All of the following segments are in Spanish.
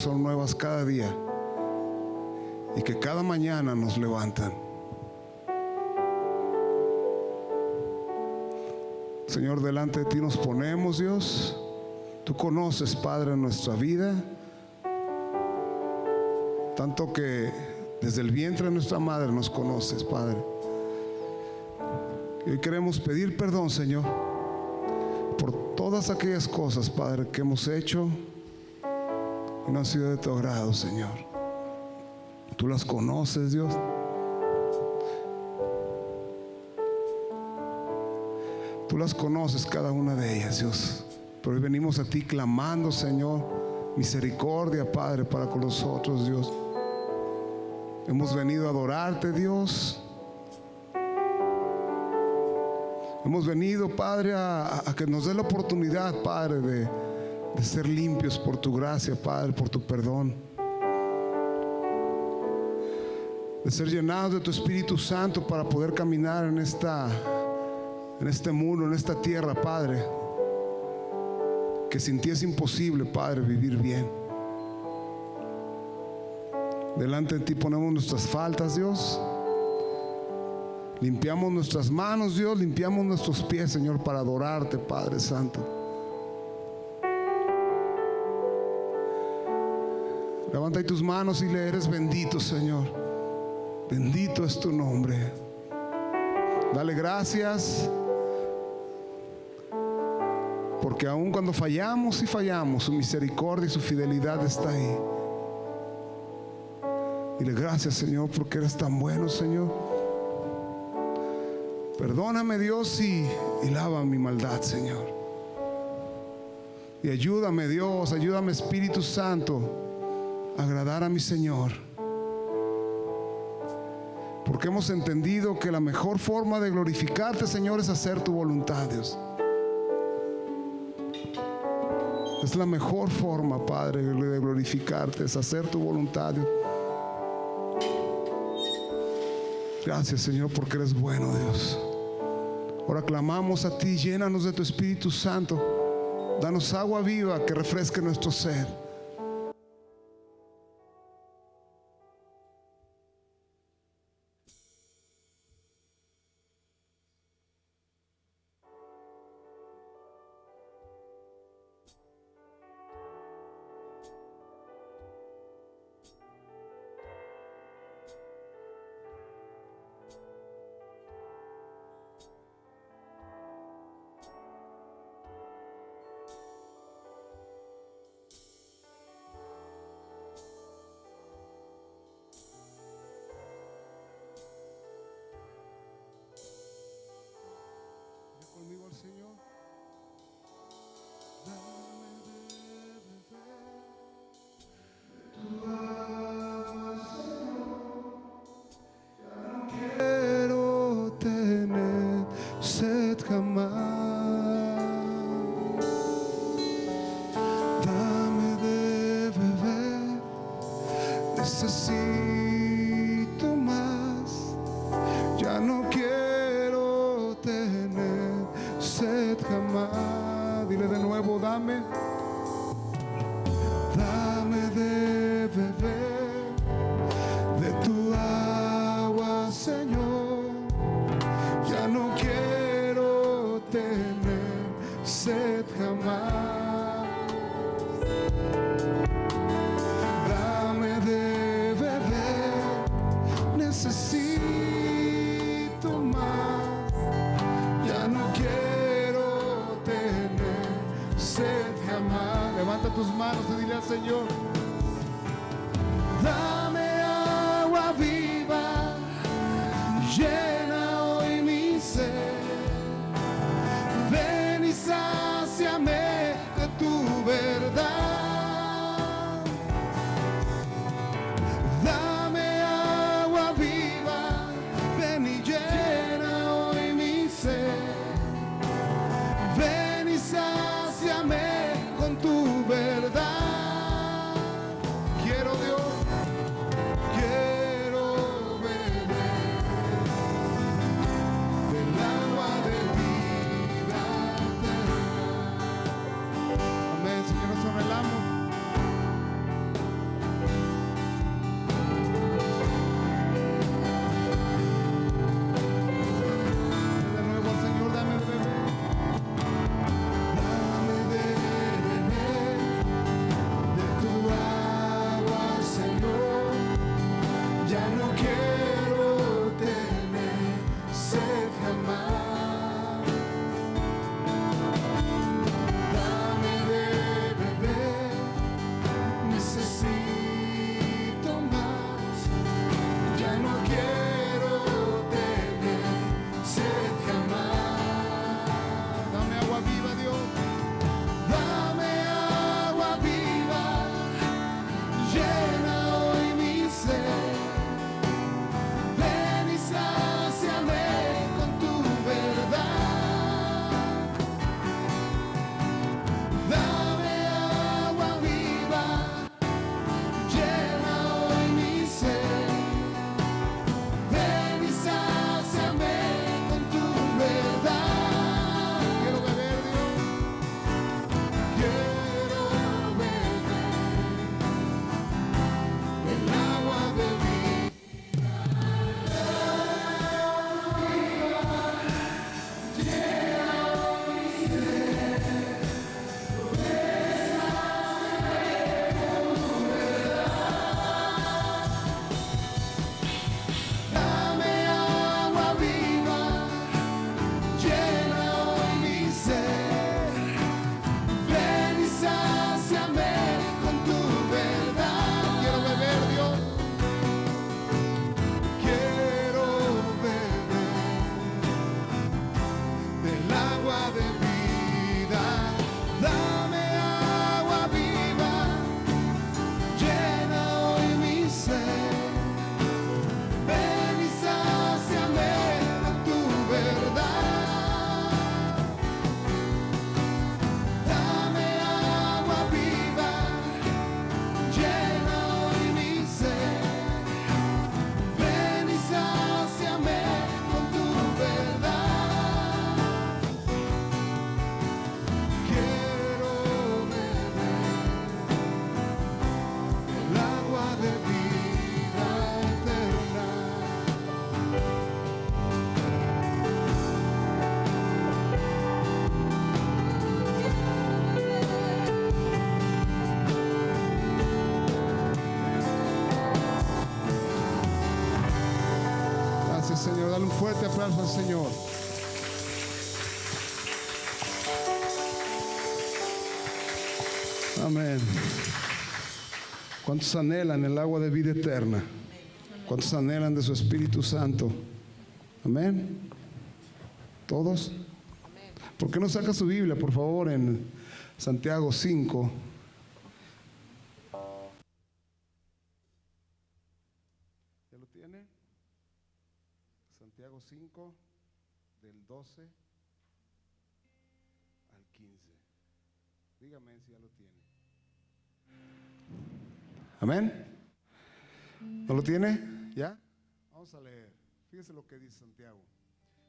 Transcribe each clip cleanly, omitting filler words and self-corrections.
son nuevas cada día y que cada mañana nos levantan. Señor, delante de ti nos ponemos, Dios. Tú conoces, Padre, nuestra vida, tanto que desde el vientre de nuestra madre nos conoces, Padre. Y hoy queremos pedir perdón, Señor, por todas aquellas cosas, Padre, que hemos hecho y no han sido de tu agrado, Señor. Tú las conoces, Dios. Tú las conoces, cada una de ellas, Dios. Pero hoy venimos a ti clamando, Señor, misericordia, Padre, para con nosotros, Dios. Hemos venido a adorarte, Dios. Hemos venido, Padre, a que nos dé la oportunidad, Padre, de ser limpios por tu gracia, Padre, por tu perdón, de ser llenados de tu Espíritu Santo para poder caminar en este mundo, en esta tierra, Padre, que sin ti es imposible, Padre, vivir bien. Delante de ti ponemos nuestras faltas, Dios. Limpiamos nuestras manos, Dios. Limpiamos nuestros pies, Señor, para adorarte, Padre Santo. Levanta ahí tus manos y le eres bendito, Señor. Bendito es tu nombre. Dale gracias, porque aun cuando fallamos y fallamos, su misericordia y su fidelidad está ahí. Dile gracias, Señor, porque eres tan bueno, Señor. Perdóname, Dios, y lava mi maldad, Señor. Y ayúdame, Dios, ayúdame, Espíritu Santo, a agradar a mi Señor. Porque hemos entendido que la mejor forma de glorificarte, Señor, es hacer tu voluntad, Dios. Es la mejor forma, Padre, de glorificarte, es hacer tu voluntad, Dios. Gracias, Señor, porque eres bueno, Dios. Ahora clamamos a ti, llénanos de tu Espíritu Santo. Danos agua viva que refresque nuestro ser. Conmigo al Señor. Dame de beber tu agua, Señor. Ya no quiero tener sed jamás. Dame de beber, necesito más. Ya no quiero tener sed jamás. Dile de nuevo, dame de beber de tu agua, Señor. Ya no quiero tener sed jamás. Dame de beber, necesito más. Ya no quiero tener sed jamás. Levanta tus manos y dile al Señor: dame agua viva, llena hoy mi sed. Ven y sáciame de tu verdad. Dame agua viva, ven y llena hoy mi sed. Ven y sáciame con tu verdad. Señor. Dale un fuerte aplauso al Señor. Amén. ¿Cuántos anhelan el agua de vida eterna? ¿Cuántos anhelan de su Espíritu Santo? Amén. ¿Todos? ¿Por qué no saca su Biblia, por favor, en Santiago 5? ¿Ya lo tiene? Santiago 5, del 12 al 15. Dígame si ya lo tiene. Amén. ¿No lo tiene? ¿Ya? Vamos a leer. Fíjese lo que dice Santiago.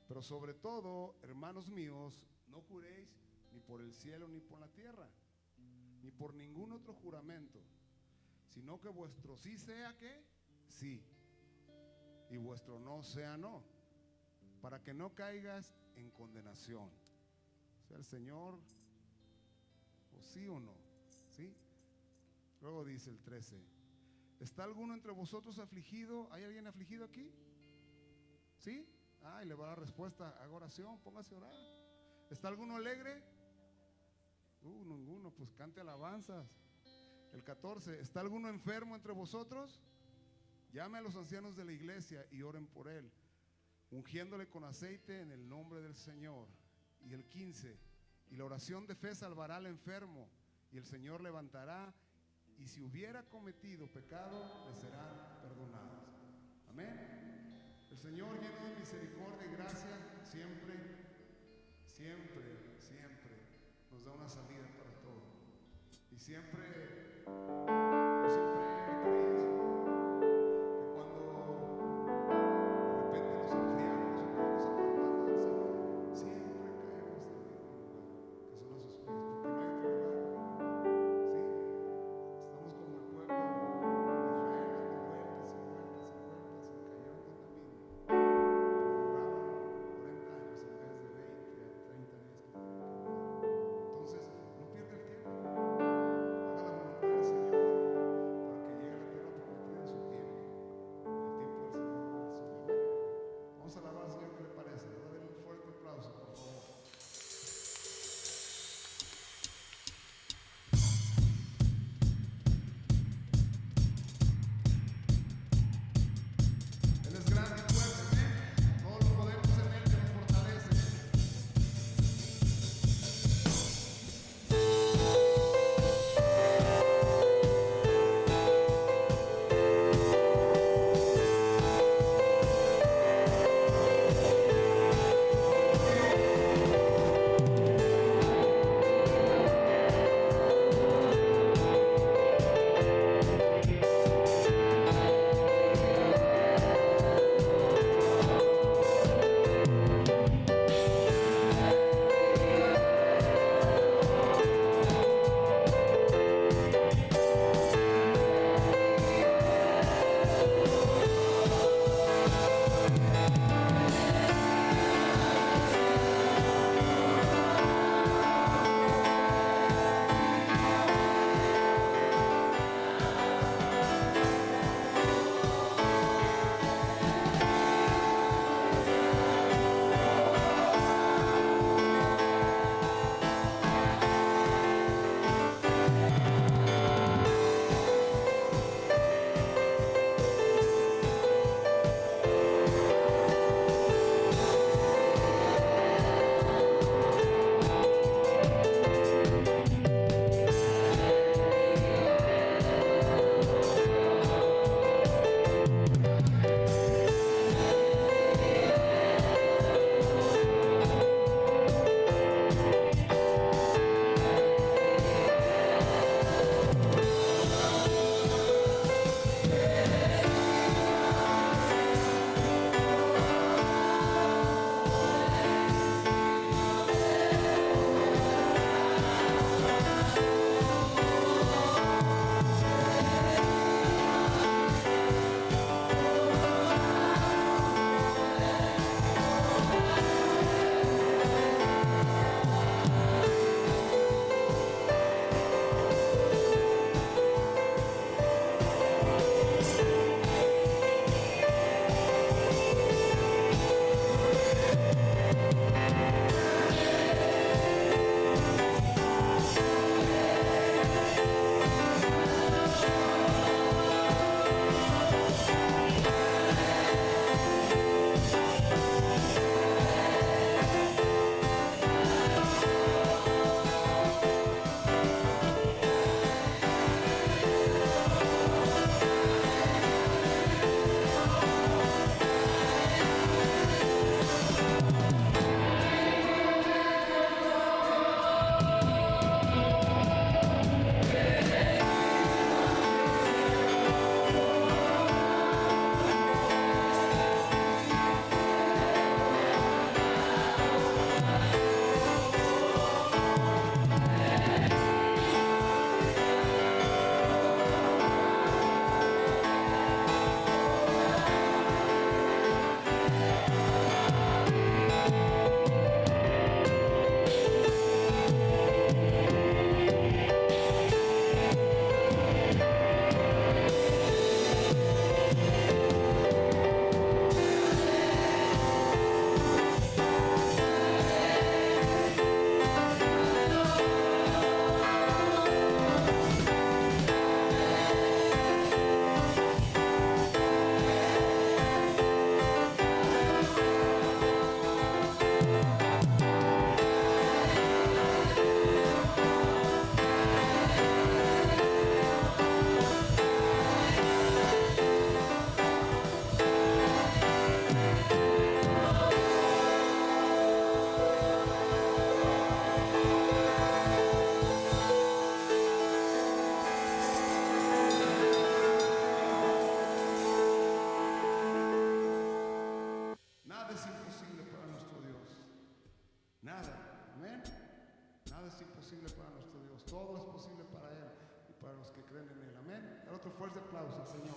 Pero sobre todo, hermanos míos, no juréis ni por el cielo ni por la tierra, ni por ningún otro juramento, sino que vuestro sí sea que sí, y vuestro no sea no, para que no caigas en condenación. ¿Sea el Señor o sí o no? ¿Sí? Luego dice el 13. ¿Está alguno entre vosotros afligido? ¿Hay alguien afligido aquí? ¿Sí? Y le va a dar respuesta. Haga oración, póngase a orar. ¿Está alguno alegre? Ninguno, pues cante alabanzas. El 14. ¿Está alguno enfermo entre vosotros? Llame a los ancianos de la iglesia y oren por él, ungiéndole con aceite en el nombre del Señor. Y el 15. Y la oración de fe salvará al enfermo, y el Señor levantará, y si hubiera cometido pecado, le serán perdonados. Amén. El Señor, lleno de misericordia y gracia, siempre nos da una salida para todo. Y siempre he creído que cuando de repente nos enfriamos o nos apartamos del Señor, siempre caemos también en un lugar que son a sus pies, porque no hay otro lugar. ¿Sí? Estamos como el pueblo de Israel, dando vueltas y vueltas y vueltas, y cayeron donde mismo. Pero duraron 40 años en vez de 20 a 30 días que duraron. Entonces, no pierda el tiempo. Haga la voluntad del Señor. posible para nuestro Dios. Todo es posible para Él y para los que creen en Él. Amén. Dar otro fuerte aplauso al Señor.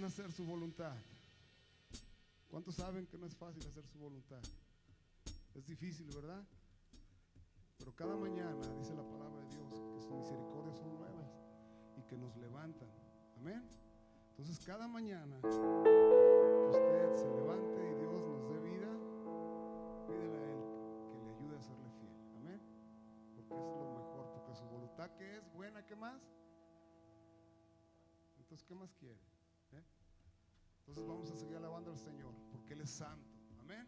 Hacer su voluntad. ¿Cuántos saben que no es fácil hacer su voluntad? Es difícil, ¿verdad? Pero cada mañana dice la palabra de Dios que sus misericordias son nuevas y que nos levantan. Amén. Entonces cada mañana que usted se levante y Dios nos dé vida, pídele a Él que le ayude a serle fiel. Amén. Porque es lo mejor, porque su voluntad que es buena, ¿qué más? Entonces, ¿qué más quiere? Entonces vamos a seguir alabando al Señor porque Él es santo. Amén.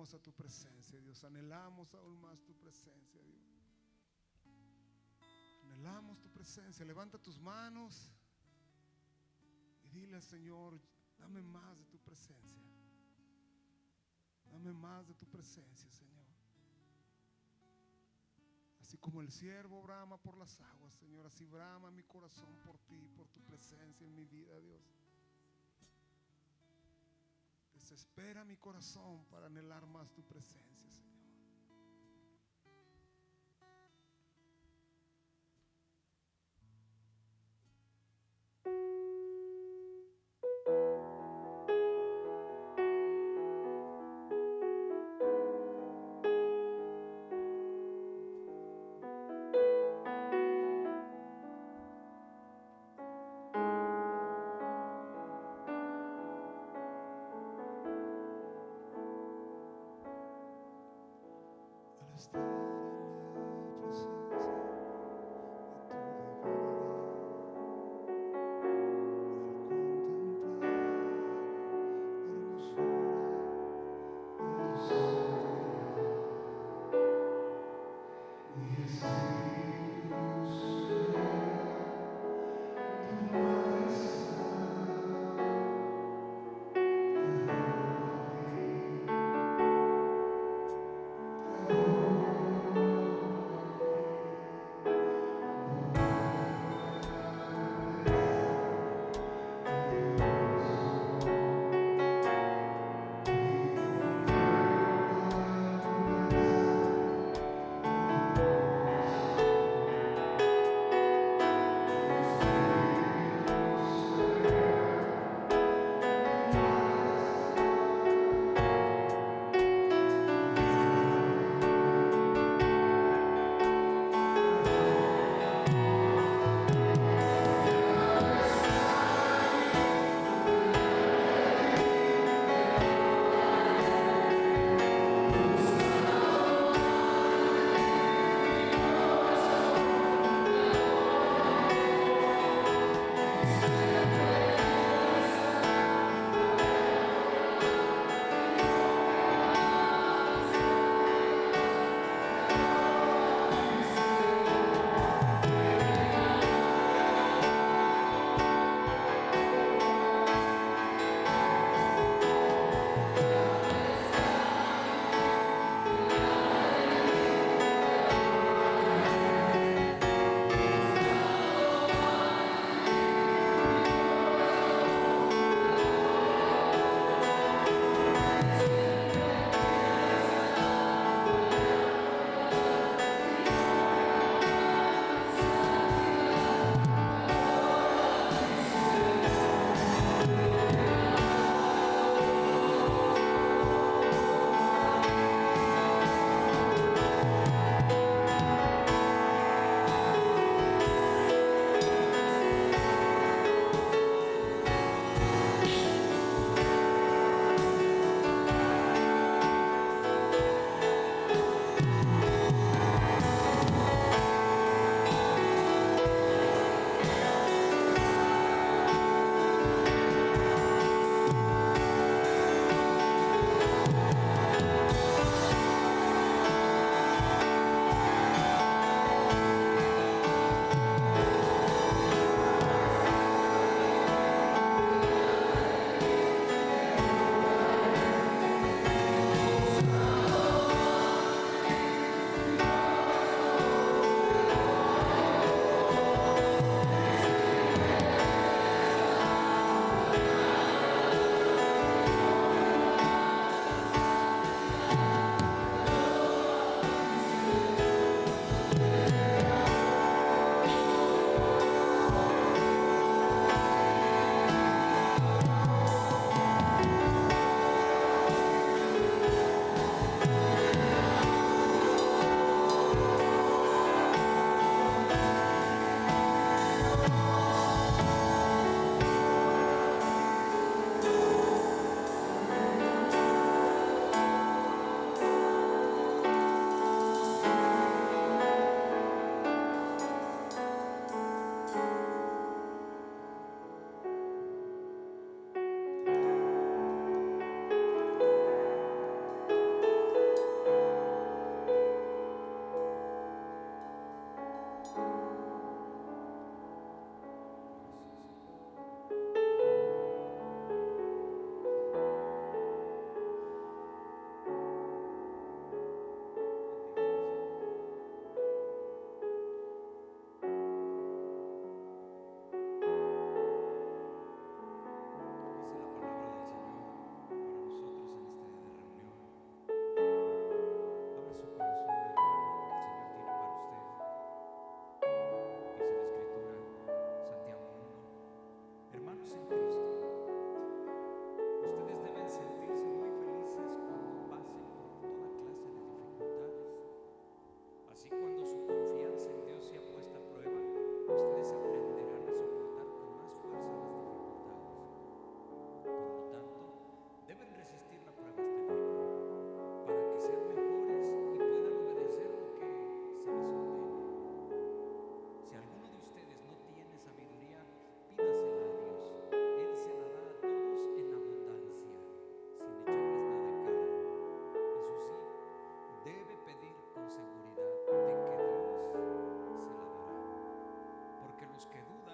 hermosa tu presencia, Dios. Anhelamos aún más tu presencia, Dios. Anhelamos tu presencia. Levanta tus manos y dile al Señor: dame más de tu presencia. Dame más de tu presencia, Señor. Así como el siervo brama por las aguas, Señor, así brama mi corazón por ti, por tu presencia en mi vida, Dios. Desespera mi corazón para anhelar más tu presencia, Señor.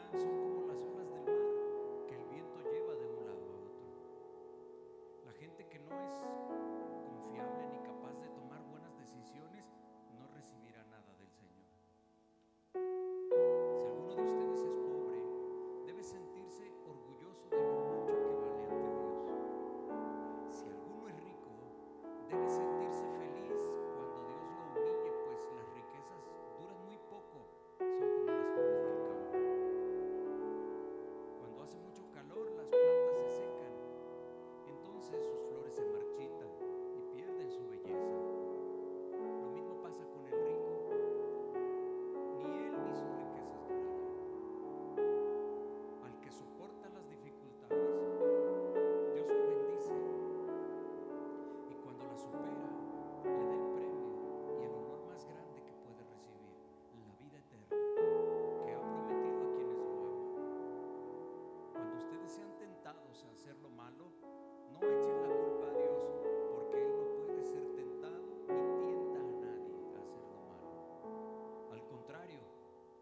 final son como las olas del mar que el viento lleva de un lado a otro. La gente que no es confiable ni capaz de tomar buenas decisiones no recibirá nada del Señor. Si alguno de ustedes es pobre, debe sentirse orgulloso de lo mucho que vale ante Dios. Si alguno es rico, debe sentirse feliz cuando Dios lo humille, pues las riquezas duran muy poco, son como las flores del campo. Cuando hace mucho calor, las plantas se secan, entonces sus flores se marchitan y pierden su belleza. Lo mismo pasa con el rico, ni él ni sus riquezas durarán. Al que soporta las dificultades, Dios lo bendice, y cuando las supera, le da el premio y el honor más grande que puede recibir, la vida eterna, que ha prometido a quienes lo aman. Cuando ustedes sean tentados a hacer lo malo, no echen la culpa a Dios, porque Él no puede ser tentado ni tienta a nadie a hacer lo malo. Al contrario,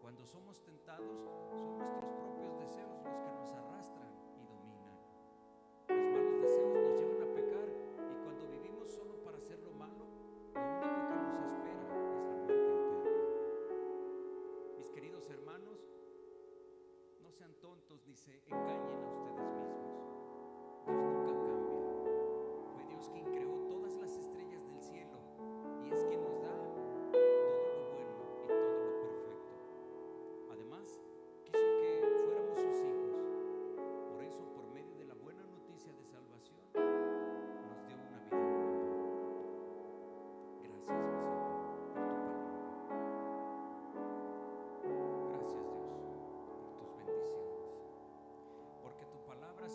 cuando somos tentados, son nuestros propios deseos los que nos arrastran y dominan. Los malos deseos nos llevan a pecar, y cuando vivimos solo para hacer lo malo, lo único que nos espera es la muerte eterna. Mis queridos hermanos, no sean tontos ni se engañen a ustedes mismos. Dios nunca cambia. Fue Dios quien creó todas las estrellas del cielo y es quien nos da todo lo bueno y todo lo perfecto. Además, quiso que fuéramos sus hijos. Por eso, por medio de la buena noticia de salvación, nos dio una vida nueva. Gracias, mi Señor, por tu palabra. Gracias, Dios, por tus bendiciones. Porque tu palabra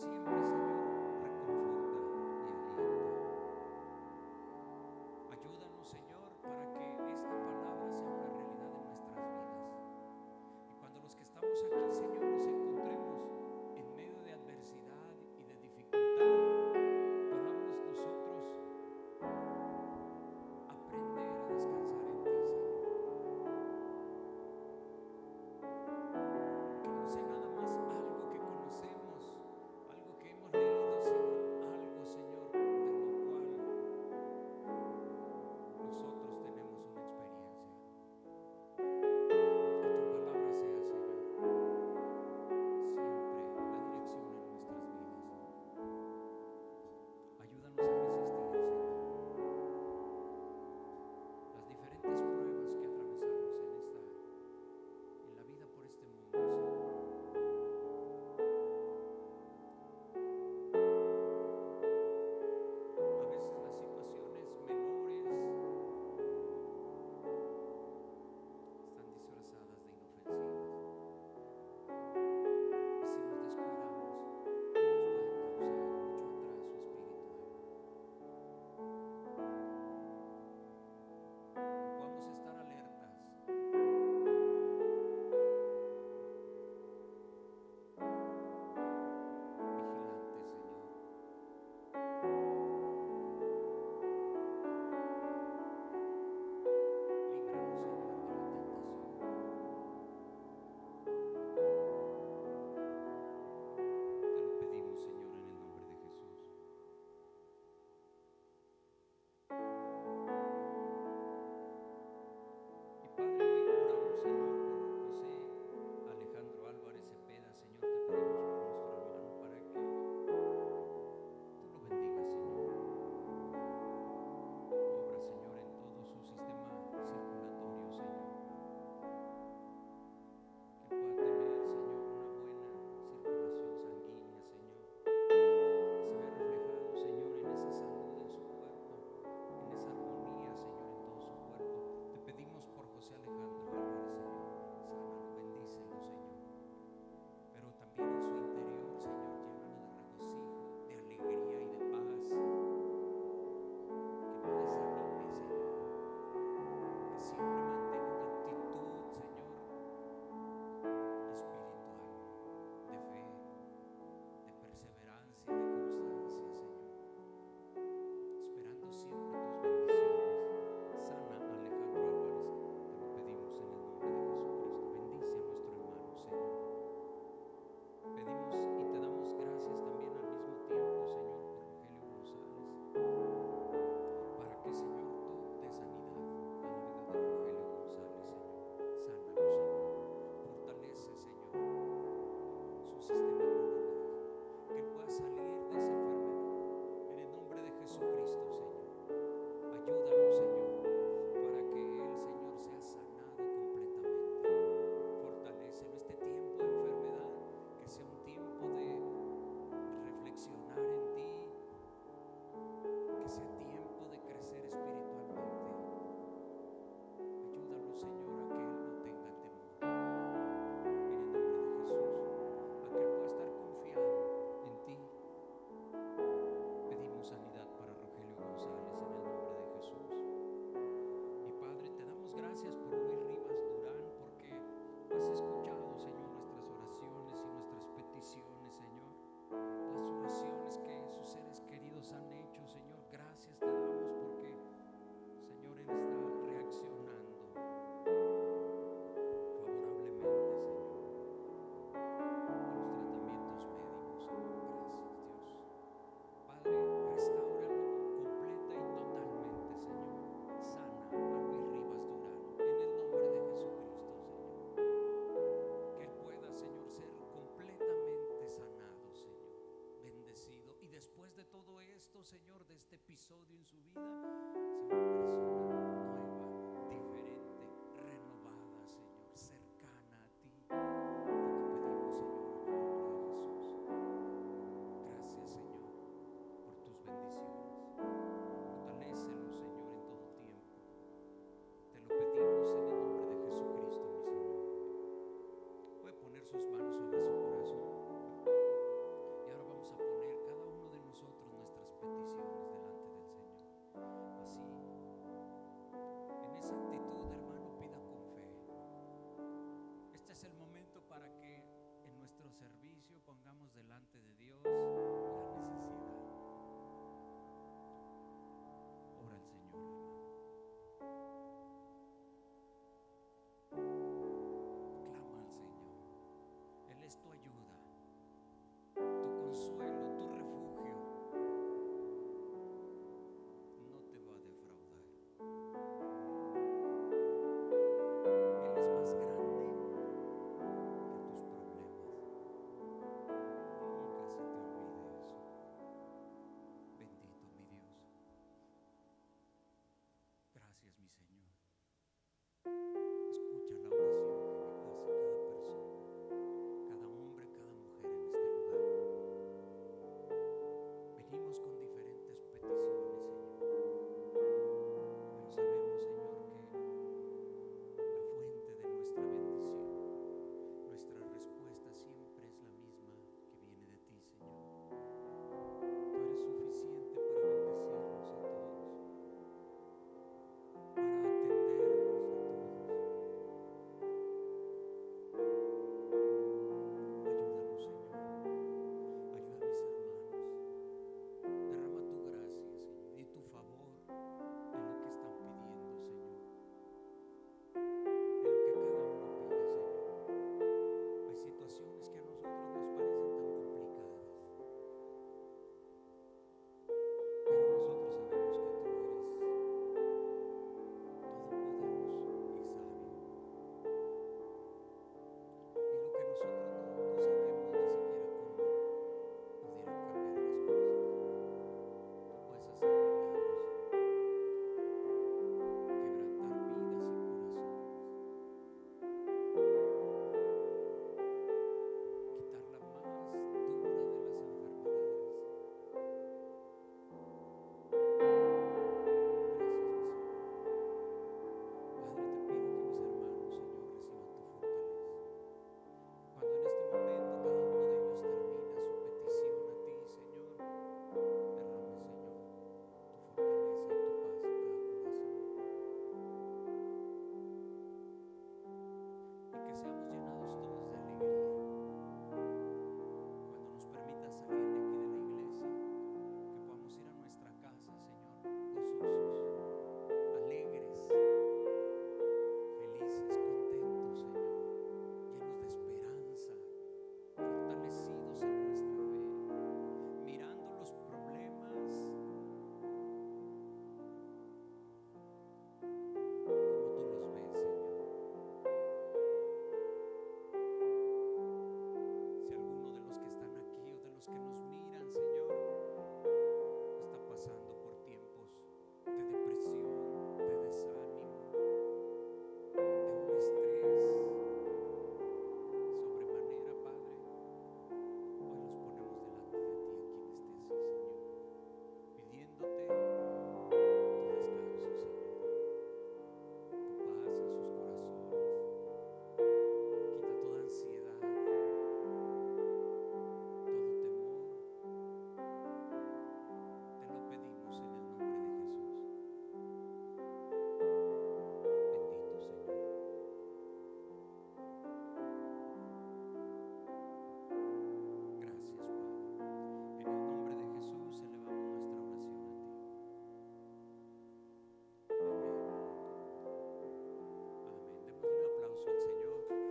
Señor, de este episodio en su vida, sea una persona nueva, diferente, renovada, Señor, cercana a ti. Te lo pedimos, Señor, en el nombre de Jesús. Gracias, Señor, por tus bendiciones. Fortalécelo, Señor, en todo tiempo. Te lo pedimos en el nombre de Jesucristo, mi Señor. Puede poner sus manos sobre su corazón. Y ahora vamos a poner cada uno de nosotros nuestras peticiones delante del Señor. Así, en esa actitud, hermano, pida con fe. Este es el momento para que en nuestro servicio pongamos delante de Dios la necesidad. Ora al Señor, hermano. Clama al Señor. Él es tu ayuda, tu consuelo, tu refugio. No te va a defraudar. Él es más grande que tus problemas. Nunca se te olvide eso. Bendito mi Dios. Gracias, mi Señor. Escucha la oración que hace cada persona, cada hombre, cada mujer en este lugar. Venimos con diferentes peticiones, Señor, pero sabemos, Señor, que la fuente de nuestra bendición, nuestra respuesta siempre es la misma que viene de ti, Señor. Tú eres suficiente para bendecirnos a todos, para atendernos a todos. Ayúdanos, Señor. Ayuda a mis hermanos. Derrama tu gracia, Señor, y tu favor en lo que están pidiendo, Señor. En lo que cada uno pide, Señor. Hay situaciones que a nosotros nos parecen tan complicadas, pero nosotros sabemos que tú eres todopoderoso y sabio. Y lo que nosotros no sabemos ni siquiera cómo pudieran cambiar las cosas, tú puedes hacer milagros, quebrantar vidas y corazones, quitar la más dura de las enfermedades. Gracias, mi Señor. Padre, te pido que mis hermanos, Señor, reciban tu fortaleza. Cuando en este momento cada uno de ellos termina su petición a ti, Señor, derrame, Señor, tu fortaleza y tu paz en cada corazón. Y que seamos llenados todos de alegría. Cuando nos permitas salir de aquí de la iglesia, que podamos ir a nuestra casa, Señor, gozosos, alegres, felices, contentos, Señor, llenos de esperanza, fortalecidos en nuestra fe, mirando los problemas como tú los ves, Señor. Si alguno de los que están aquí o de los que nos miran, Señor, está pasando por tiempos de depresión, de desánimo, de un estrés sobremanera, Padre, hoy los ponemos delante de ti a quien esté así, Señor, pidiéndote tu descanso, Señor, tu paz en sus corazones. Quita toda ansiedad, todo temor. Te lo pedimos en el nombre de Jesús. Bendito Señor. Gracias, Padre. En el nombre de Jesús elevamos nuestra oración a ti. Amén. Amén. Démosle un aplauso al Señor.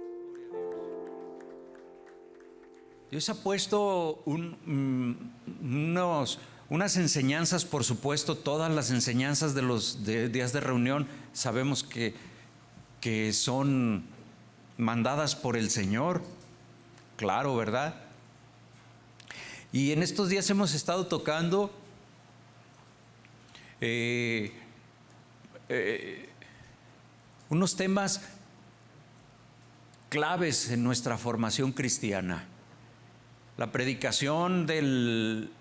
Gloria a Dios. Dios ha puesto unas enseñanzas, por supuesto, todas las enseñanzas de los días de reunión sabemos que son mandadas por el Señor, claro, ¿verdad? Y en estos días hemos estado tocando unos temas claves en nuestra formación cristiana. La predicación del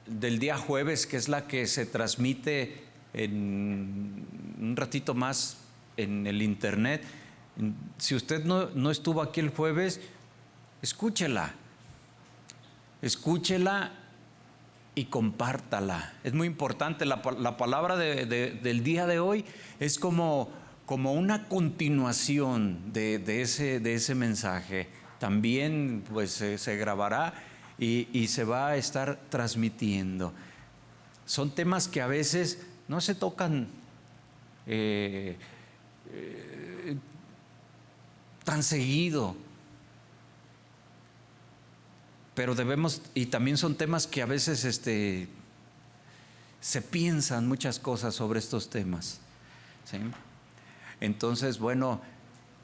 día jueves, que es la que se transmite en un ratito más en el internet. Si usted no estuvo aquí el jueves, escúchela y compártala. Es muy importante. La palabra del día de hoy es como una continuación de ese mensaje. También pues se grabará y se va a estar transmitiendo. Son temas que a veces no se tocan tan seguido, pero debemos, y también son temas que a veces se piensan muchas cosas sobre estos temas, ¿sí? Entonces, bueno,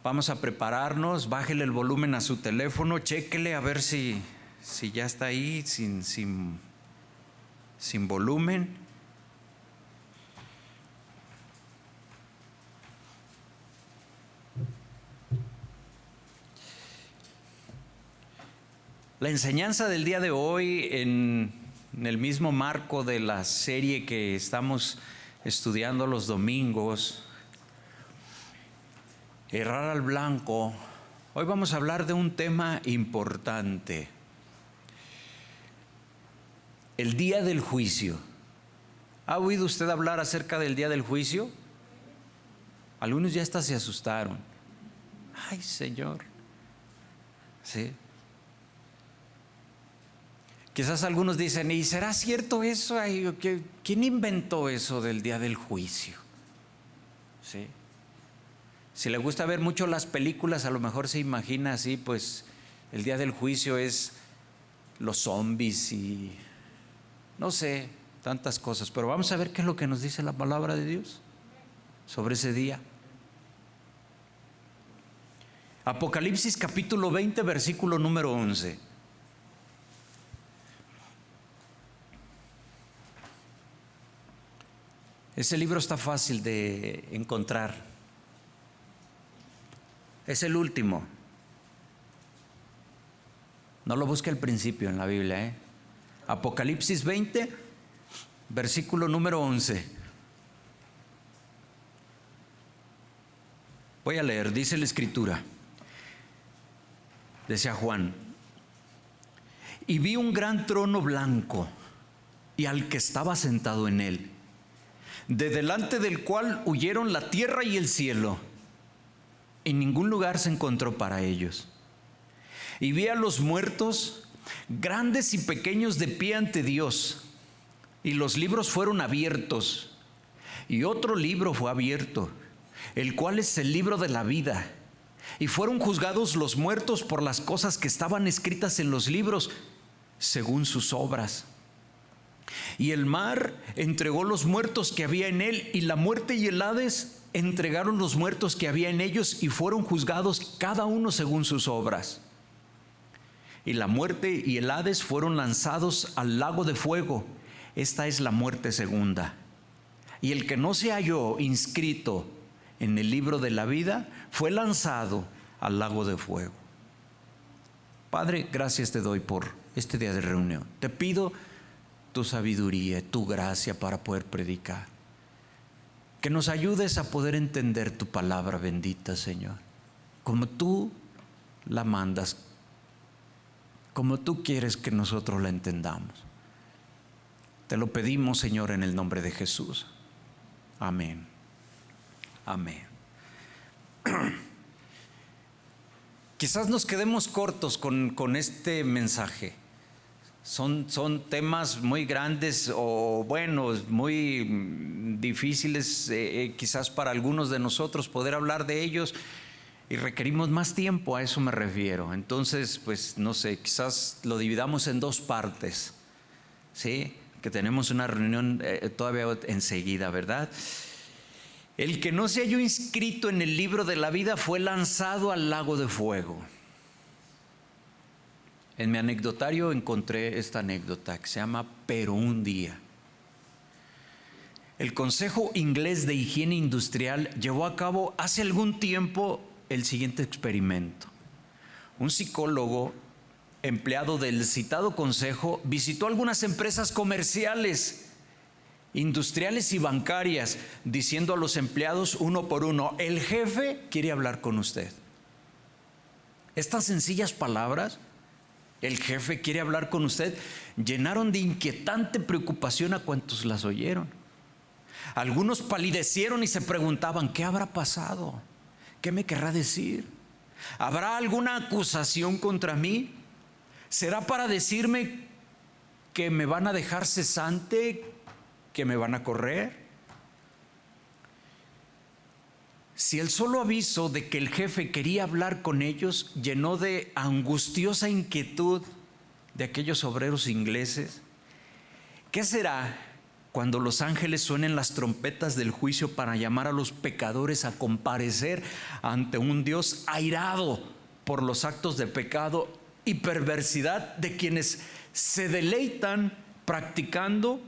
vamos a prepararnos. Bájele el volumen a su teléfono, chéquele a ver si ya está ahí sin volumen. La enseñanza del día de hoy, en el mismo marco de la serie que estamos estudiando los domingos, Errar al blanco, hoy vamos a hablar de un tema importante: el día del juicio. ¿Ha oído usted hablar acerca del día del juicio? Algunos ya hasta se asustaron. Ay, Señor. ¿Sí? Quizás algunos dicen, ¿y será cierto eso? Ay, ¿quién inventó eso del día del juicio? ¿Sí? Si le gusta ver mucho las películas, a lo mejor se imagina así, pues el día del juicio es los zombies y no sé, tantas cosas. Pero vamos a ver qué es lo que nos dice la palabra de Dios sobre ese día. Apocalipsis capítulo 20, versículo número 11. Ese libro está fácil de encontrar. Es el último. No lo busque al principio en la Biblia, Apocalipsis 20, versículo número 11. Voy a leer, dice la Escritura. Decía Juan: y vi un gran trono blanco y al que estaba sentado en él, de delante del cual huyeron la tierra y el cielo, y ningún lugar se encontró para ellos. Y vi a los muertos, grandes y pequeños, de pie ante Dios, y los libros fueron abiertos, y otro libro fue abierto, el cual es el libro de la vida, y fueron juzgados los muertos por las cosas que estaban escritas en los libros, según sus obras. Y el mar entregó los muertos que había en él, y la muerte y el Hades entregaron los muertos que había en ellos, y fueron juzgados cada uno según sus obras. Y la muerte y el Hades fueron lanzados al lago de fuego. Esta es la muerte segunda. Y el que no se halló inscrito en el libro de la vida fue lanzado al lago de fuego. Padre, gracias te doy por este día de reunión. Te pido tu sabiduría, tu gracia para poder predicar. Que nos ayudes a poder entender tu palabra bendita, Señor, como tú la mandas, como tú quieres que nosotros la entendamos. Te lo pedimos, Señor, en el nombre de Jesús. Amén. Amén. Quizás nos quedemos cortos con este mensaje. Son temas muy grandes o muy difíciles, quizás para algunos de nosotros poder hablar de ellos, y requerimos más tiempo, a eso me refiero. Entonces, pues no sé, quizás lo dividamos en dos partes, ¿sí? Que tenemos una reunión todavía enseguida, ¿verdad? El que no se halló inscrito en el libro de la vida fue lanzado al lago de fuego. En mi anecdotario encontré esta anécdota que se llama Pero un día. El Consejo Inglés de Higiene Industrial llevó a cabo hace algún tiempo el siguiente experimento. Un psicólogo empleado del citado consejo visitó algunas empresas comerciales, industriales y bancarias, diciendo a los empleados uno por uno: el jefe quiere hablar con usted. Estas sencillas palabras, el jefe quiere hablar con usted, llenaron de inquietante preocupación a cuantos las oyeron. Algunos palidecieron y se preguntaban: ¿qué habrá pasado? ¿Qué me querrá decir? ¿Habrá alguna acusación contra mí? ¿Será para decirme que me van a dejar cesante, que me van a correr? Si el solo aviso de que el jefe quería hablar con ellos llenó de angustiosa inquietud de aquellos obreros ingleses, ¿qué será cuando los ángeles suenen las trompetas del juicio para llamar a los pecadores a comparecer ante un Dios airado por los actos de pecado y perversidad de quienes se deleitan practicando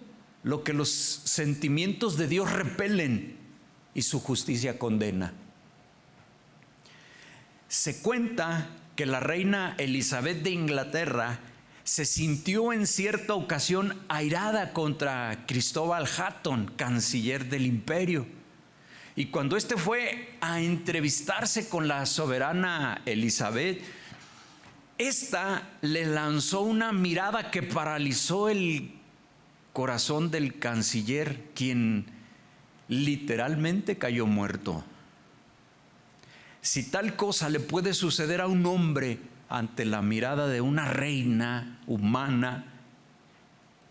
lo que los sentimientos de Dios repelen y su justicia condena? Se cuenta que la reina Elizabeth de Inglaterra se sintió en cierta ocasión airada contra Cristóbal Hatton, canciller del imperio. Y cuando éste fue a entrevistarse con la soberana Elizabeth, ésta le lanzó una mirada que paralizó el corazón del canciller, quien literalmente cayó muerto. Si tal cosa le puede suceder a un hombre ante la mirada de una reina humana,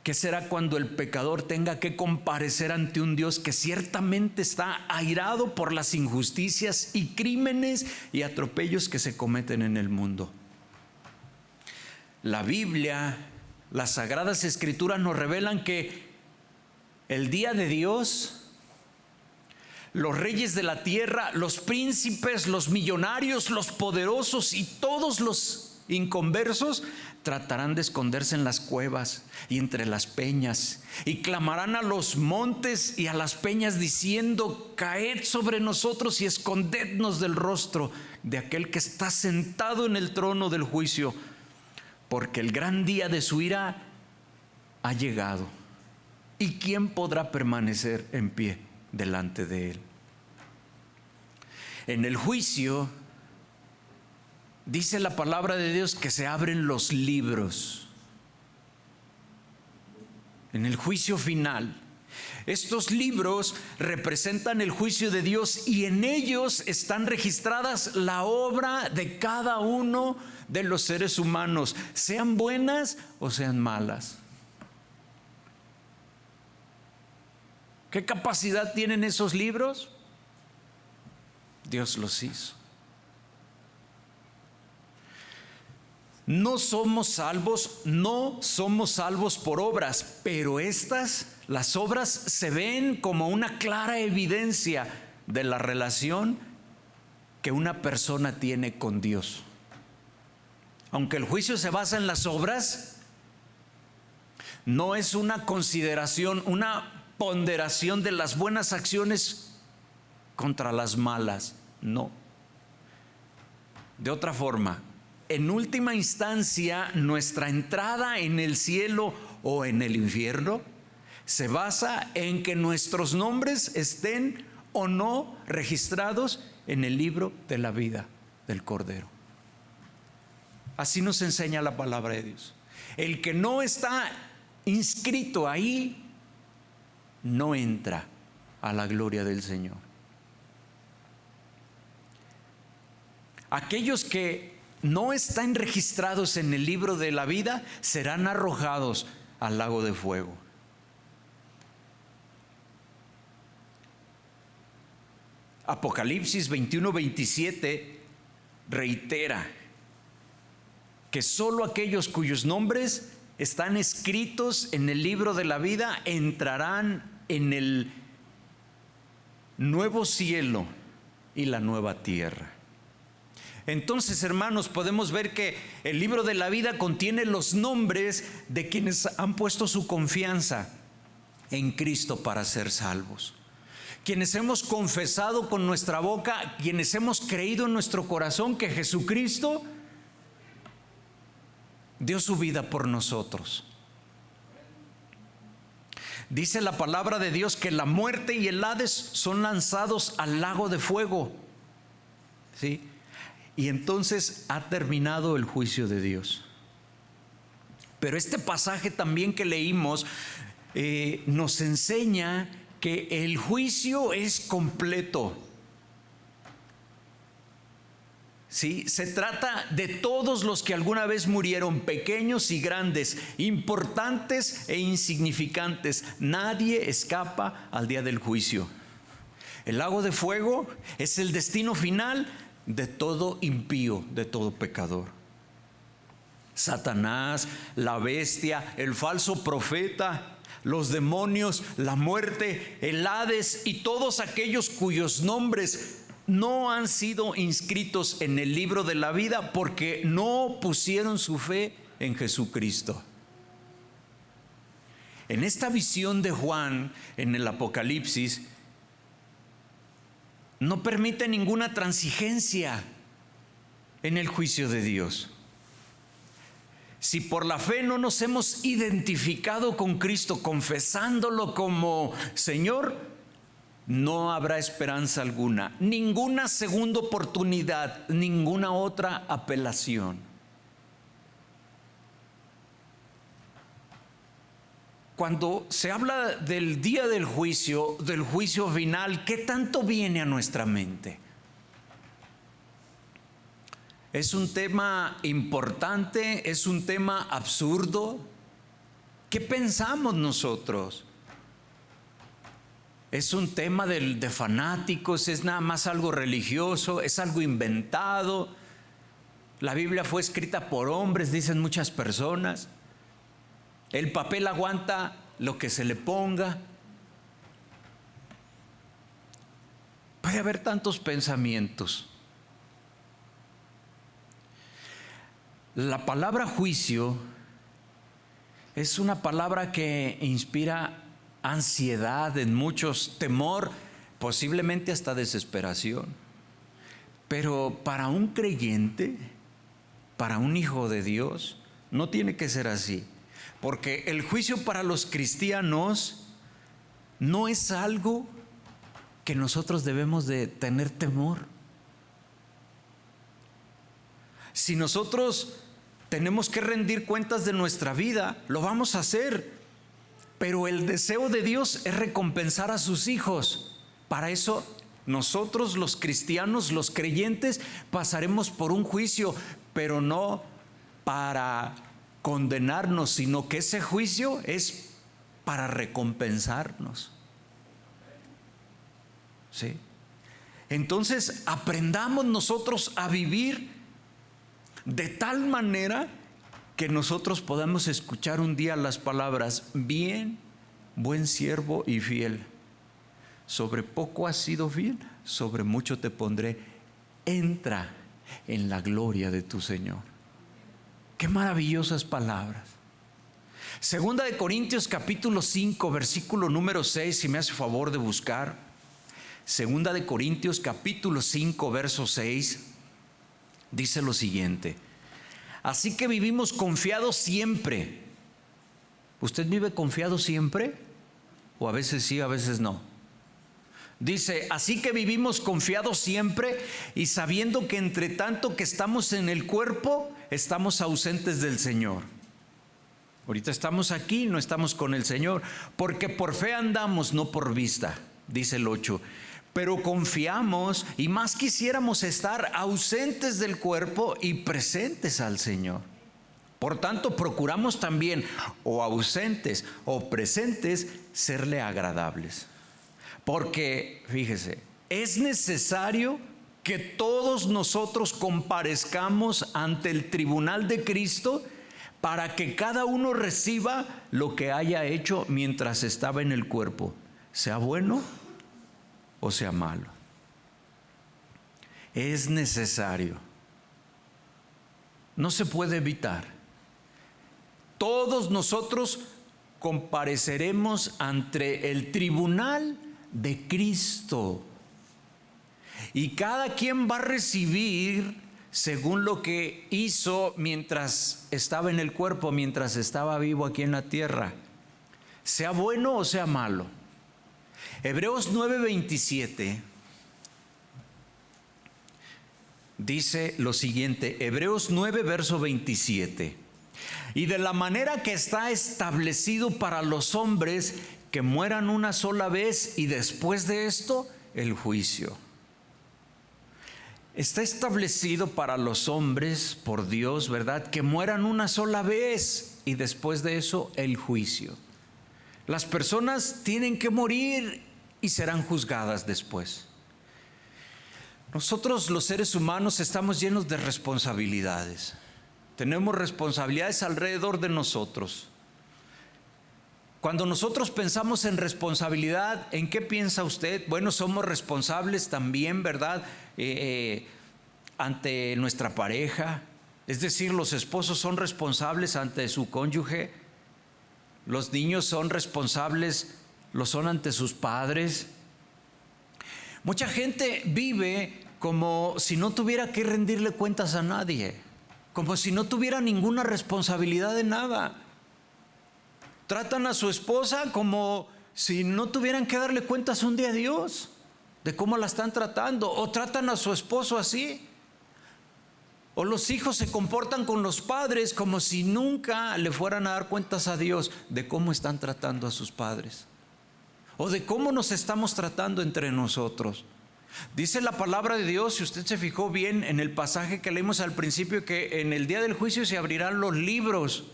¿qué será cuando el pecador tenga que comparecer ante un Dios que ciertamente está airado por las injusticias y crímenes y atropellos que se cometen en el mundo? La Biblia, las Sagradas Escrituras nos revelan que el día de Dios, los reyes de la tierra, los príncipes, los millonarios, los poderosos y todos los inconversos tratarán de esconderse en las cuevas y entre las peñas, y clamarán a los montes y a las peñas diciendo: caed sobre nosotros y escondednos del rostro de aquel que está sentado en el trono del juicio, porque el gran día de su ira ha llegado. ¿Y quién podrá permanecer en pie delante de él? En el juicio, dice la palabra de Dios que se abren los libros. En el juicio final, estos libros representan el juicio de Dios y en ellos están registradas la obra de cada uno de los seres humanos, sean buenas o sean malas. ¿Qué capacidad tienen esos libros? Dios los hizo. No somos salvos por obras, pero las obras se ven como una clara evidencia de la relación que una persona tiene con Dios. Aunque el juicio se basa en las obras, no es una consideración, una ponderación de las buenas acciones contra las malas, no. De otra forma, en última instancia, nuestra entrada en el cielo o en el infierno se basa en que nuestros nombres estén o no registrados en el libro de la vida del Cordero. Así nos enseña la palabra de Dios. El que no está inscrito ahí no entra a la gloria del Señor. Aquellos que no están registrados en el libro de la vida serán arrojados al lago de fuego. Apocalipsis 21:27 reitera que solo aquellos cuyos nombres están escritos en el libro de la vida entrarán en el nuevo cielo y la nueva tierra. Entonces, hermanos, podemos ver que el libro de la vida contiene los nombres de quienes han puesto su confianza en Cristo para ser salvos. Quienes hemos confesado con nuestra boca, quienes hemos creído en nuestro corazón que Jesucristo dio su vida por nosotros. Dice la palabra de Dios que la muerte y el Hades son lanzados al lago de fuego. ¿Sí? Y entonces ha terminado el juicio de Dios. Pero este pasaje también que leímos nos enseña que el juicio es completo. ¿Sí? Se trata de todos los que alguna vez murieron, pequeños y grandes, importantes e insignificantes. Nadie escapa al día del juicio. El lago de fuego es el destino final de todo impío, de todo pecador. Satanás, la bestia, el falso profeta, los demonios, la muerte, el Hades y todos aquellos cuyos nombres no han sido inscritos en el libro de la vida porque no pusieron su fe en Jesucristo. En esta visión de Juan en el Apocalipsis no permite ninguna transigencia en el juicio de Dios. Si por la fe no nos hemos identificado con Cristo, confesándolo como Señor, no habrá esperanza alguna, ninguna segunda oportunidad, ninguna otra apelación. Cuando se habla del día del juicio final, ¿qué tanto viene a nuestra mente? ¿Es un tema importante? ¿Es un tema absurdo? ¿Qué pensamos nosotros? ¿Es un tema de fanáticos? ¿Es nada más algo religioso? ¿Es algo inventado? La Biblia fue escrita por hombres, dicen muchas personas. El papel aguanta lo que se le ponga. Puede haber tantos pensamientos. La palabra juicio es una palabra que inspira ansiedad en muchos, temor, posiblemente hasta desesperación. Pero para un creyente, para un hijo de Dios, no tiene que ser así. Porque el juicio para los cristianos no es algo que nosotros debemos de tener temor. Si nosotros tenemos que rendir cuentas de nuestra vida, lo vamos a hacer. Pero el deseo de Dios es recompensar a sus hijos. Para eso nosotros los cristianos, los creyentes, pasaremos por un juicio, pero no para condenarnos, sino que ese juicio es para recompensarnos. ¿Sí? Entonces aprendamos nosotros a vivir de tal manera que nosotros podamos escuchar un día las palabras: bien, buen siervo y fiel. Sobre poco has sido fiel, sobre mucho te pondré. Entra en la gloria de tu Señor. Qué maravillosas palabras. Segunda de Corintios capítulo 5, versículo número 6, si me hace favor de buscar. Segunda de Corintios capítulo 5, verso 6, dice lo siguiente: así que vivimos confiados siempre. ¿Usted vive confiado siempre? ¿O a veces sí, a veces no? Dice, así que vivimos confiados siempre y sabiendo que entre tanto que estamos en el cuerpo, estamos ausentes del Señor. Ahorita estamos aquí, no estamos con el Señor, porque por fe andamos, no por vista, dice el 8. Pero confiamos y más quisiéramos estar ausentes del cuerpo y presentes al Señor. Por tanto, procuramos también, o ausentes o presentes, serle agradables. Porque, fíjese, es necesario que todos nosotros comparezcamos ante el tribunal de Cristo para que cada uno reciba lo que haya hecho mientras estaba en el cuerpo, sea bueno o sea malo. Es necesario. No se puede evitar. Todos nosotros compareceremos ante el tribunal de Cristo. Y cada quien va a recibir según lo que hizo mientras estaba en el cuerpo, mientras estaba vivo aquí en la tierra, sea bueno o sea malo. Hebreos 9:27 dice lo siguiente, Hebreos 9, verso 27. Y de la manera que está establecido para los hombres que mueran una sola vez y después de esto el juicio. Está establecido para los hombres por Dios, ¿verdad? Que mueran una sola vez y después de eso el juicio. Las personas tienen que morir y serán juzgadas después. Nosotros los seres humanos estamos llenos de responsabilidades. Tenemos responsabilidades alrededor de nosotros. Cuando nosotros pensamos en responsabilidad, ¿en qué piensa usted? Bueno, somos responsables también, ¿verdad? Ante nuestra pareja. Es decir, los esposos son responsables ante su cónyuge. Los niños son responsables, lo son ante sus padres. Mucha gente vive como si no tuviera que rendirle cuentas a nadie, como si no tuviera ninguna responsabilidad de nada. Tratan a su esposa como si no tuvieran que darle cuentas un día a Dios de cómo la están tratando, o tratan a su esposo así. O los hijos se comportan con los padres como si nunca le fueran a dar cuentas a Dios de cómo están tratando a sus padres, o de cómo nos estamos tratando entre nosotros. Dice la palabra de Dios, si usted se fijó bien en el pasaje que leímos al principio, que en el día del juicio se abrirán los libros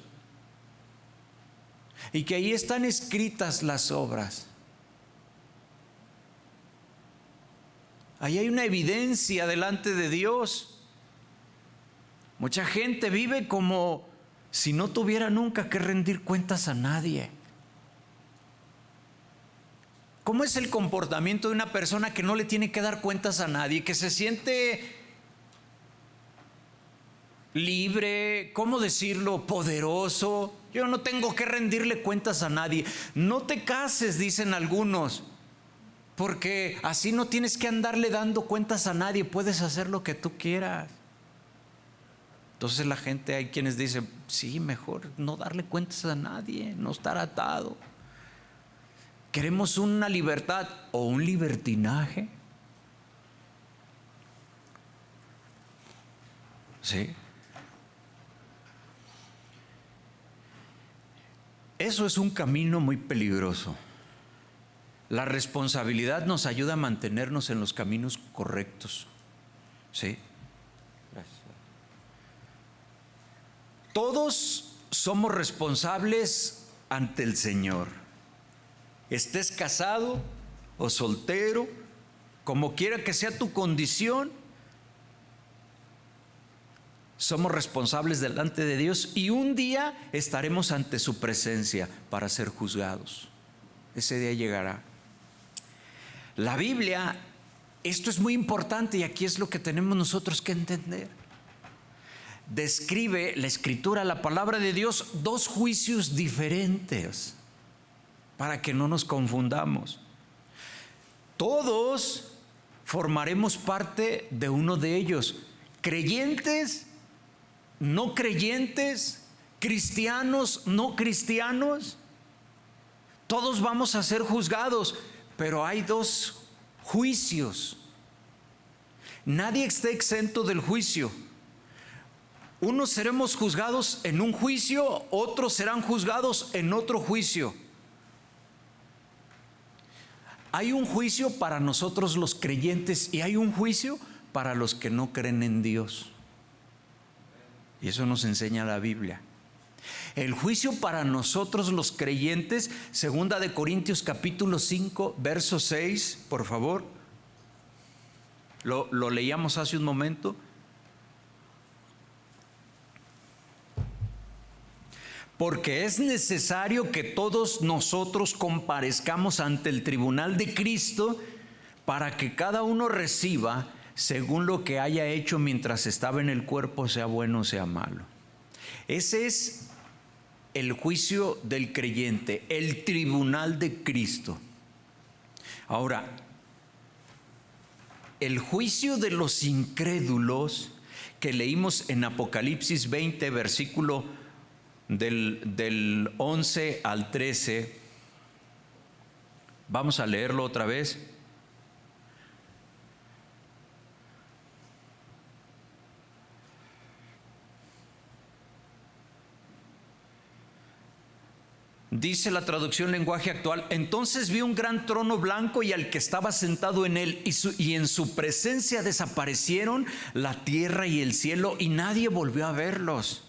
y que ahí están escritas las obras. Ahí hay una evidencia delante de Dios. Mucha gente vive como si no tuviera nunca que rendir cuentas a nadie. ¿Cómo es el comportamiento de una persona que no le tiene que dar cuentas a nadie, que se siente libre, cómo decirlo, poderoso? Yo no tengo que rendirle cuentas a nadie. No te cases, dicen algunos, porque así no tienes que andarle dando cuentas a nadie, puedes hacer lo que tú quieras. Entonces la gente, hay quienes dicen, sí, mejor no darle cuentas a nadie, no estar atado. ¿Queremos una libertad o un libertinaje? Sí. Eso es un camino muy peligroso. La responsabilidad nos ayuda a mantenernos en los caminos correctos. Sí. Gracias. Todos somos responsables ante el Señor. Estés casado o soltero, como quiera que sea tu condición, somos responsables delante de Dios y un día estaremos ante su presencia para ser juzgados. Ese día llegará. La Biblia, esto es muy importante y aquí es lo que tenemos nosotros que entender. Describe la Escritura, la palabra de Dios, dos juicios diferentes, para que no nos confundamos. Todos formaremos parte de uno de ellos, creyentes, no creyentes, cristianos, no cristianos. Todos vamos a ser juzgados, pero hay dos juicios. Nadie está exento del juicio. Unos seremos juzgados en un juicio, otros serán juzgados en otro juicio. Hay un juicio para nosotros los creyentes y hay un juicio para los que no creen en Dios. Y eso nos enseña la Biblia. El juicio para nosotros los creyentes, 2 de Corintios capítulo 5, verso 6, por favor. Lo leíamos hace un momento. Porque es necesario que todos nosotros comparezcamos ante el tribunal de Cristo para que cada uno reciba según lo que haya hecho mientras estaba en el cuerpo, sea bueno o sea malo. Ese es el juicio del creyente, el tribunal de Cristo. Ahora, el juicio de los incrédulos que leímos en Apocalipsis 20, versículo del 11 al 13, vamos a leerlo otra vez. Dice la traducción lenguaje actual: entonces vi un gran trono blanco y al que estaba sentado en él, y en su presencia desaparecieron la tierra y el cielo, y nadie volvió a verlos.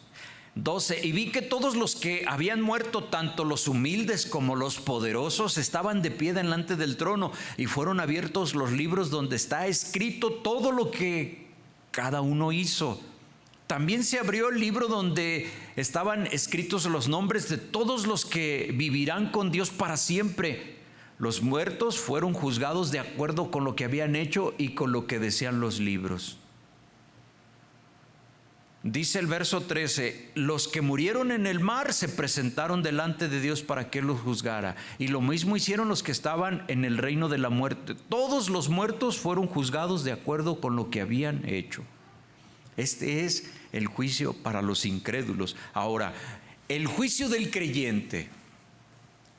12. Y vi que todos los que habían muerto, tanto los humildes como los poderosos, estaban de pie delante del trono, y fueron abiertos los libros donde está escrito todo lo que cada uno hizo. También se abrió el libro donde estaban escritos los nombres de todos los que vivirán con Dios para siempre. Los muertos fueron juzgados de acuerdo con lo que habían hecho y con lo que decían los libros. Dice el verso 13: los que murieron en el mar se presentaron delante de Dios para que los juzgara, y lo mismo hicieron los que estaban en el reino de la muerte. Todos los muertos fueron juzgados de acuerdo con lo que habían hecho. Este es el juicio para los incrédulos. Ahora, el juicio del creyente.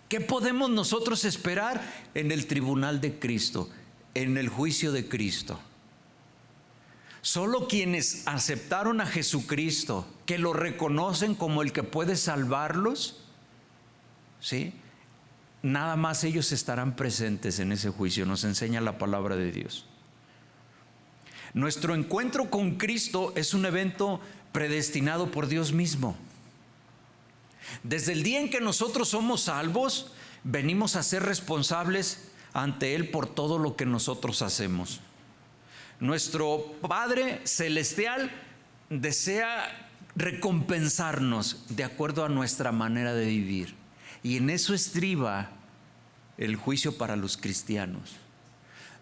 ¿Qué podemos nosotros esperar en el tribunal de Cristo, en el juicio de Cristo? Solo quienes aceptaron a Jesucristo, que lo reconocen como el que puede salvarlos, ¿sí? Nada más ellos estarán presentes en ese juicio, nos enseña la palabra de Dios. Nuestro encuentro con Cristo es un evento predestinado por Dios mismo. Desde el día en que nosotros somos salvos, venimos a ser responsables ante Él por todo lo que nosotros hacemos. Nuestro Padre Celestial desea recompensarnos de acuerdo a nuestra manera de vivir. Y en eso estriba el juicio para los cristianos.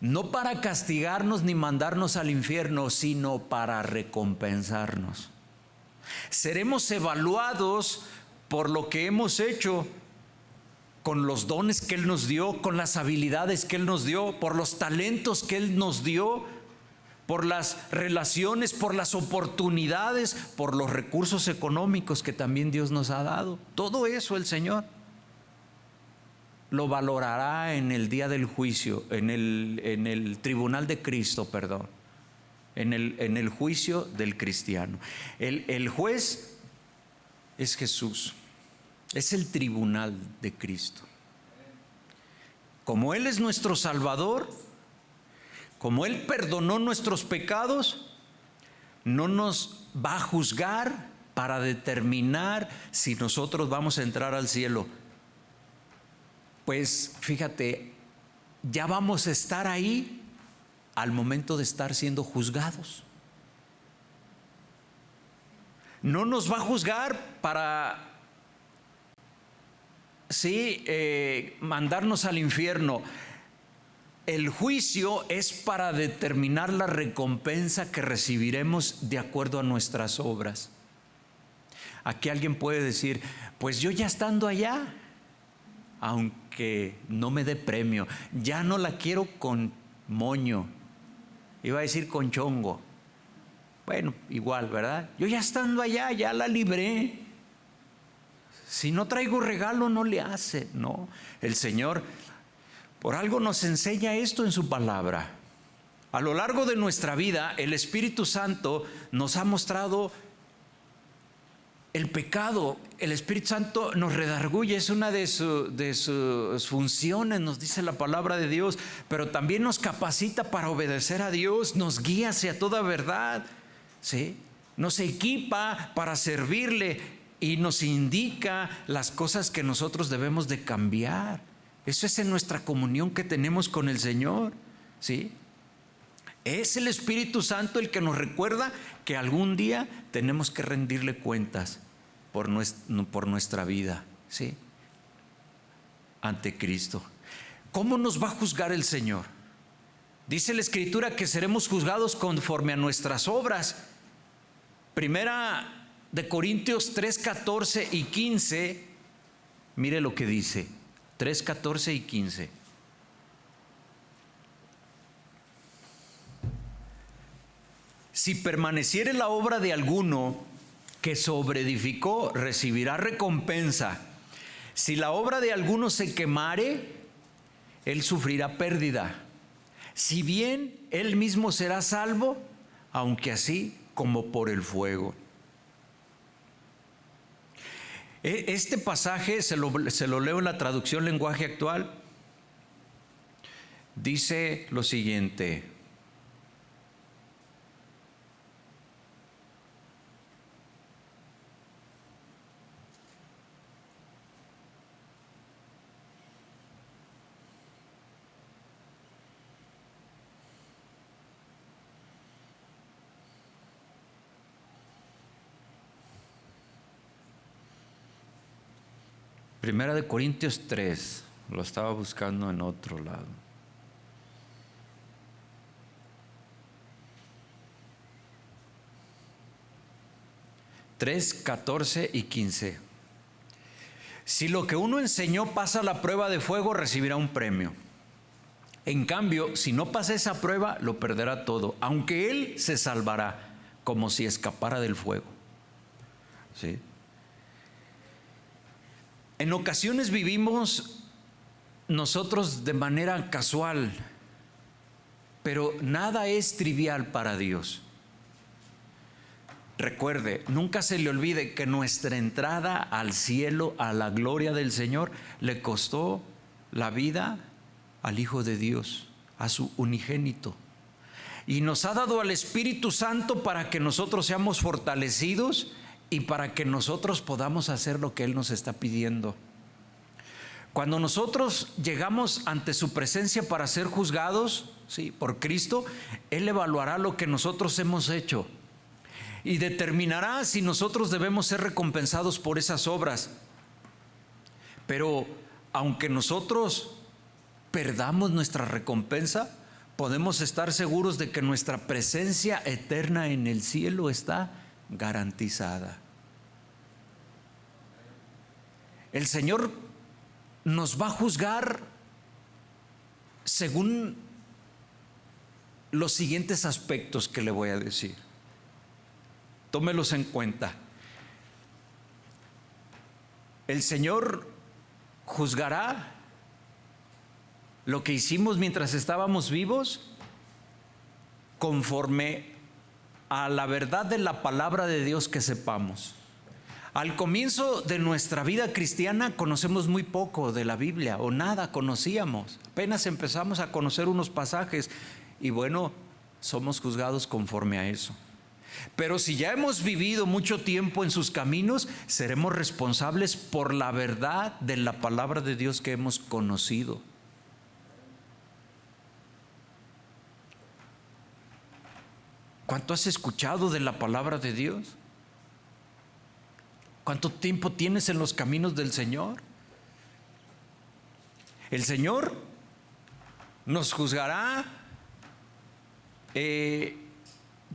No para castigarnos ni mandarnos al infierno, sino para recompensarnos. Seremos evaluados por lo que hemos hecho, con los dones que Él nos dio, con las habilidades que Él nos dio, por los talentos que Él nos dio, por las relaciones, por las oportunidades, por los recursos económicos que también Dios nos ha dado. Todo eso el Señor lo valorará en el día del juicio, en el tribunal de Cristo, perdón, en el juicio del cristiano. El juez es Jesús, es el tribunal de Cristo. Como Él es nuestro Salvador, como Él perdonó nuestros pecados, no nos va a juzgar para determinar si nosotros vamos a entrar al cielo. Pues fíjate, ya vamos a estar ahí al momento de estar siendo juzgados. No nos va a juzgar para mandarnos al infierno. El juicio es para determinar la recompensa que recibiremos de acuerdo a nuestras obras. Aquí alguien puede decir: pues yo ya estando allá, aunque no me dé premio, ya no la quiero con moño, iba a decir con chongo. Bueno, igual, ¿verdad? Yo ya estando allá, ya la libré. Si no traigo regalo, no le hace. No, el Señor por algo nos enseña esto en su palabra. A lo largo de nuestra vida, el Espíritu Santo nos ha mostrado el pecado. El Espíritu Santo nos redarguye, es una de sus funciones, nos dice la palabra de Dios, pero también nos capacita para obedecer a Dios, nos guía hacia toda verdad, ¿sí? Nos equipa para servirle y nos indica las cosas que nosotros debemos de cambiar. Eso es en nuestra comunión que tenemos con el Señor, ¿sí? Es el Espíritu Santo el que nos recuerda que algún día tenemos que rendirle cuentas por nuestra vida, ¿sí? Ante Cristo. ¿Cómo nos va a juzgar el Señor? Dice la Escritura que seremos juzgados conforme a nuestras obras. Primera de Corintios 3, 14 y 15, mire lo que dice, 3, 14 y 15. Si permaneciere la obra de alguno que sobreedificó, recibirá recompensa. Si la obra de alguno se quemare, él sufrirá pérdida. Si bien él mismo será salvo, aunque así como por el fuego. Este pasaje se lo leo en la traducción lenguaje actual. Dice lo siguiente: Primera de Corintios 3, lo estaba buscando en otro lado. Tres, 14 y 15. Si lo que uno enseñó pasa la prueba de fuego, recibirá un premio. En cambio, si no pasa esa prueba, lo perderá todo, aunque él se salvará, como si escapara del fuego. ¿Sí? En ocasiones vivimos nosotros de manera casual, pero nada es trivial para Dios. Recuerde, nunca se le olvide que nuestra entrada al cielo, a la gloria del Señor, le costó la vida al Hijo de Dios, a su unigénito. Y nos ha dado al Espíritu Santo para que nosotros seamos fortalecidos y para que nosotros podamos hacer lo que Él nos está pidiendo. Cuando nosotros llegamos ante su presencia para ser juzgados, sí, por Cristo, Él evaluará lo que nosotros hemos hecho y determinará si nosotros debemos ser recompensados por esas obras. Pero aunque nosotros perdamos nuestra recompensa, podemos estar seguros de que nuestra presencia eterna en el cielo está garantizada. El Señor nos va a juzgar según los siguientes aspectos que le voy a decir. Tómelos en cuenta. El Señor juzgará lo que hicimos mientras estábamos vivos conforme a la verdad de la palabra de Dios que sepamos. Al comienzo de nuestra vida cristiana conocemos muy poco de la Biblia o nada conocíamos. Apenas empezamos a conocer unos pasajes y bueno, somos juzgados conforme a eso. Pero si ya hemos vivido mucho tiempo en sus caminos, seremos responsables por la verdad de la palabra de Dios que hemos conocido. ¿Cuánto has escuchado de la palabra de Dios? ¿Cuánto tiempo tienes en los caminos del Señor? El Señor nos juzgará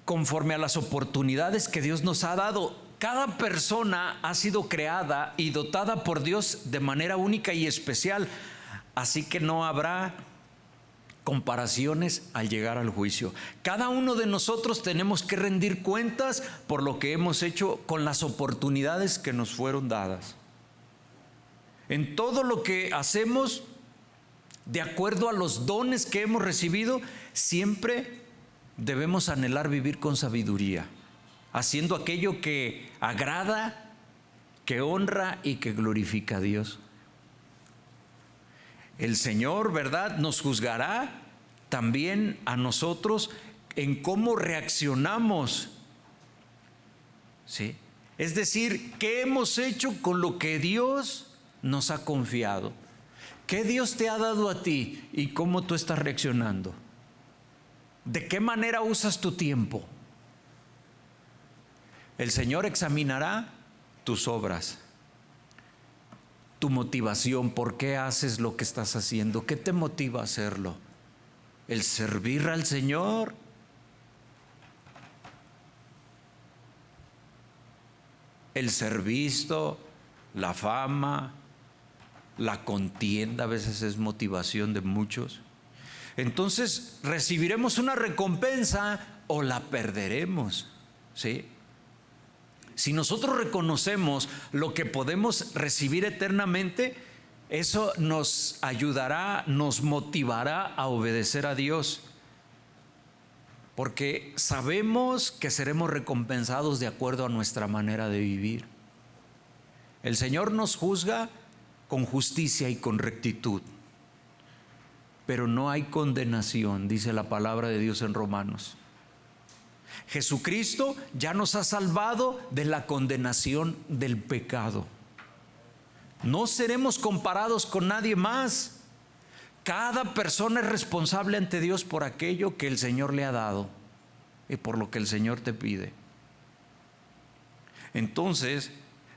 conforme a las oportunidades que Dios nos ha dado. Cada persona ha sido creada y dotada por Dios de manera única y especial, así que no habrá comparaciones al llegar al juicio. Cada uno de nosotros tenemos que rendir cuentas por lo que hemos hecho con las oportunidades que nos fueron dadas. En todo lo que hacemos, de acuerdo a los dones que hemos recibido, siempre debemos anhelar vivir con sabiduría, haciendo aquello que agrada, que honra y que glorifica a Dios. El Señor, ¿verdad?, nos juzgará también a nosotros en cómo reaccionamos. ¿Sí? Es decir, ¿qué hemos hecho con lo que Dios nos ha confiado? ¿Qué Dios te ha dado a ti y cómo tú estás reaccionando? ¿De qué manera usas tu tiempo? El Señor examinará tus obras, tu motivación, por qué haces lo que estás haciendo, qué te motiva a hacerlo. El servir al Señor. el ser visto, la fama, la contienda a veces es motivación de muchos. Entonces recibiremos una recompensa o la perderemos, ¿sí? Si nosotros reconocemos lo que podemos recibir eternamente, eso nos ayudará, nos motivará a obedecer a Dios, porque sabemos que seremos recompensados de acuerdo a nuestra manera de vivir. El Señor nos juzga con justicia y con rectitud, pero no hay condenación, dice la palabra de Dios en Romanos. Jesucristo ya nos ha salvado de la condenación del pecado. No seremos comparados con nadie más. Cada persona es responsable ante Dios por aquello que el Señor le ha dado y por lo que el Señor te pide. Entonces,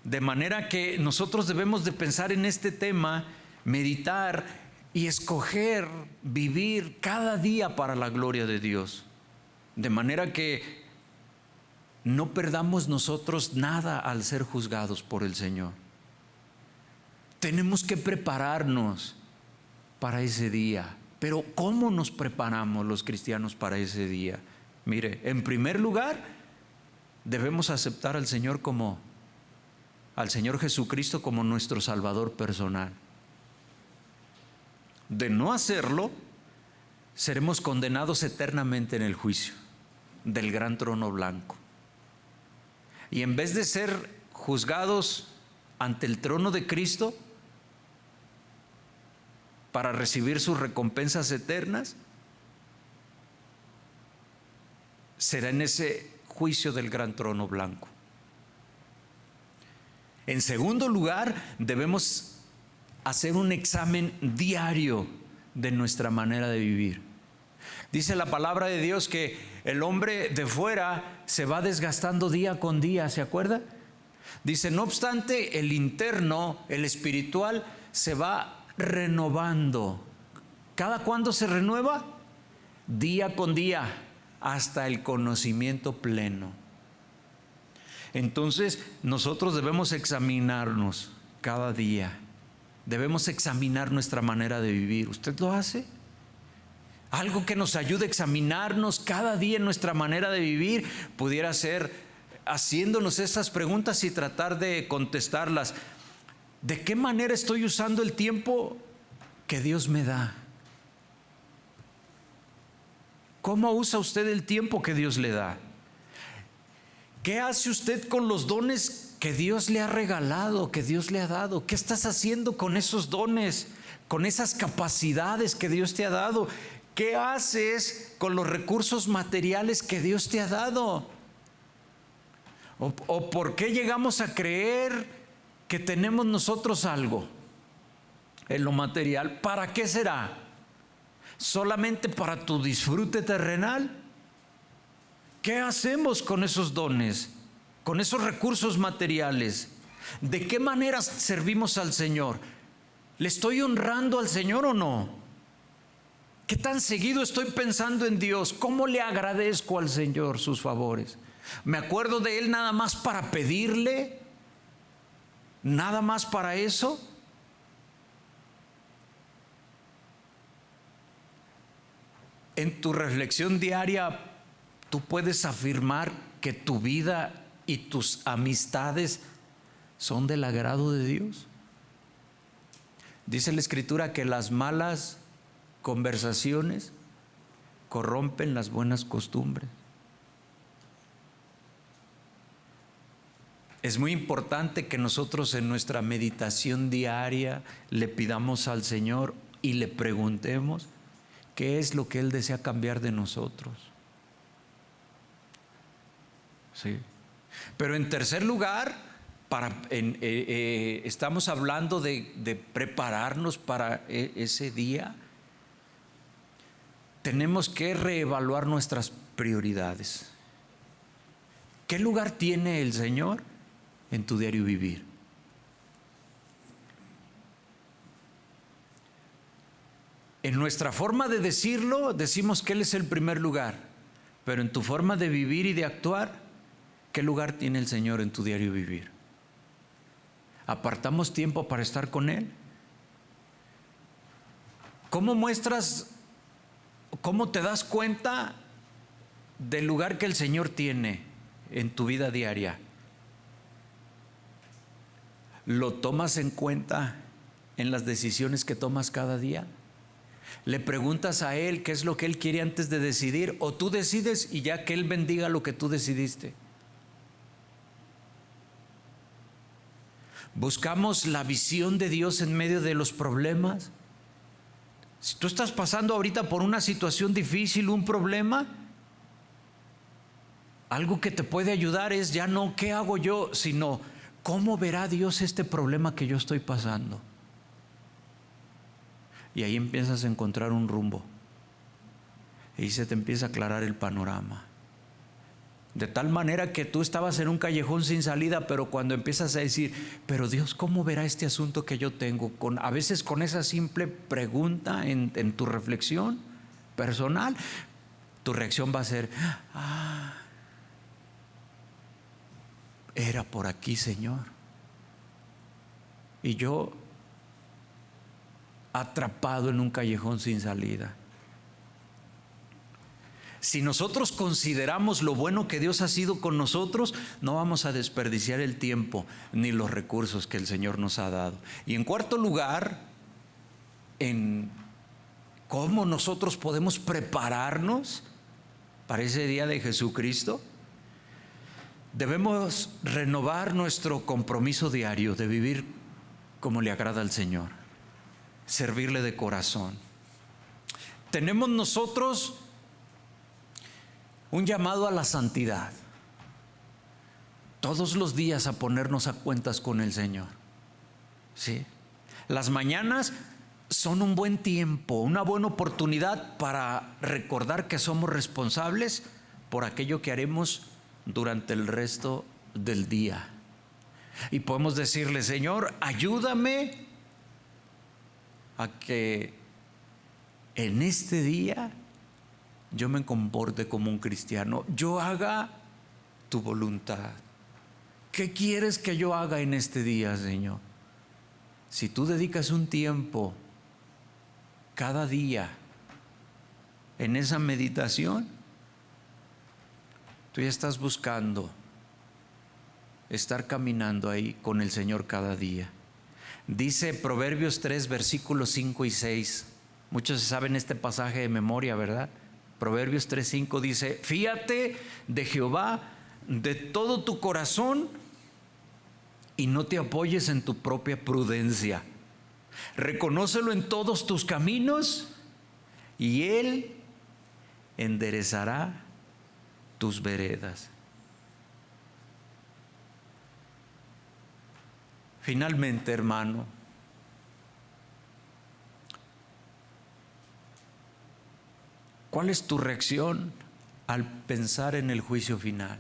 de manera que nosotros debemos de pensar en este tema, meditar y escoger vivir cada día para la gloria de Dios. De manera que no perdamos nosotros nada al ser juzgados por el Señor. Tenemos que prepararnos para ese día. Pero ¿cómo nos preparamos los cristianos para ese día? Mire, en primer lugar, debemos aceptar al Señor Jesucristo como nuestro Salvador personal. De no hacerlo, seremos condenados eternamente en el juicio del gran trono blanco. Y en vez de ser juzgados ante el trono de Cristo para recibir sus recompensas eternas, será en ese juicio del gran trono blanco. En segundo lugar, debemos hacer un examen diario de nuestra manera de vivir. Dice la palabra de Dios que el hombre de fuera se va desgastando día con día, ¿se acuerda? Dice, no obstante, el interno, el espiritual, se va renovando. ¿Cada cuándo se renueva? Día con día, hasta el conocimiento pleno. Entonces, nosotros debemos examinarnos cada día. Debemos examinar nuestra manera de vivir. ¿Usted lo hace? Algo que nos ayude a examinarnos cada día en nuestra manera de vivir pudiera ser haciéndonos estas preguntas y tratar de contestarlas. ¿De qué manera estoy usando el tiempo que Dios me da? ¿Cómo usa usted el tiempo que Dios le da? ¿Qué hace usted con los dones que Dios le ha regalado, que Dios le ha dado? ¿Qué estás haciendo con esos dones, con esas capacidades que Dios te ha dado? ¿Qué haces con los recursos materiales que Dios te ha dado? ¿O por qué llegamos a creer que tenemos nosotros algo en lo material? ¿Para qué será? ¿Solamente para tu disfrute terrenal? ¿Qué hacemos con esos dones, con esos recursos materiales? ¿De qué manera servimos al Señor? ¿Le estoy honrando al Señor o no? ¿Qué tan seguido estoy pensando en Dios? ¿Cómo le agradezco al Señor sus favores? ¿Me acuerdo de Él nada más para pedirle? ¿Nada más para eso? En tu reflexión diaria, tú puedes afirmar que tu vida y tus amistades son del agrado de Dios. Dice la Escritura que las malas conversaciones corrompen las buenas costumbres. Es muy importante que nosotros en nuestra meditación diaria le pidamos al Señor y le preguntemos qué es lo que Él desea cambiar de nosotros. Sí. Pero en tercer lugar, estamos hablando de prepararnos para ese día. Tenemos que reevaluar nuestras prioridades. ¿Qué lugar tiene el Señor en tu diario vivir? En nuestra forma de decirlo, decimos que Él es el primer lugar, pero en tu forma de vivir y de actuar, ¿qué lugar tiene el Señor en tu diario vivir? ¿Apartamos tiempo para estar con Él? ¿Cómo muestras, cómo te das cuenta del lugar que el Señor tiene en tu vida diaria? ¿Lo tomas en cuenta en las decisiones que tomas cada día? ¿Le preguntas a Él qué es lo que Él quiere antes de decidir? ¿O tú decides y ya que Él bendiga lo que tú decidiste? ¿Buscamos la visión de Dios en medio de los problemas? Si tú estás pasando ahorita por una situación difícil, un problema, algo que te puede ayudar es ya no ¿qué hago yo?, sino ¿cómo verá Dios este problema que yo estoy pasando? Y ahí empiezas a encontrar un rumbo. Y se te empieza a aclarar el panorama. De tal manera que tú estabas en un callejón sin salida, pero cuando empiezas a decir, pero Dios, ¿cómo verá este asunto que yo tengo? A veces con esa simple pregunta en tu reflexión personal, tu reacción va a ser, era por aquí, Señor. Y yo atrapado en un callejón sin salida. Si nosotros consideramos lo bueno que Dios ha sido con nosotros, no vamos a desperdiciar el tiempo ni los recursos que el Señor nos ha dado. Y en cuarto lugar, en cómo nosotros podemos prepararnos para ese día de Jesucristo, debemos renovar nuestro compromiso diario de vivir como le agrada al Señor, servirle de corazón. Tenemos nosotros un llamado a la santidad, todos los días a ponernos a cuentas con el Señor. ¿Sí? Las mañanas son un buen tiempo, una buena oportunidad para recordar que somos responsables por aquello que haremos durante el resto del día. Y podemos decirle, Señor, ayúdame a que en este día yo me comporte como un cristiano, yo haga tu voluntad. ¿Qué quieres que yo haga en este día, Señor? Si tú dedicas un tiempo cada día en esa meditación, tú ya estás buscando estar caminando ahí con el Señor cada día. Dice Proverbios 3, versículos 5 y 6. Muchos saben este pasaje de memoria, ¿verdad? Proverbios 3:5 dice, fíate de Jehová de todo tu corazón y no te apoyes en tu propia prudencia. Reconócelo en todos tus caminos y Él enderezará tus veredas. Finalmente, hermano, ¿cuál es tu reacción al pensar en el juicio final?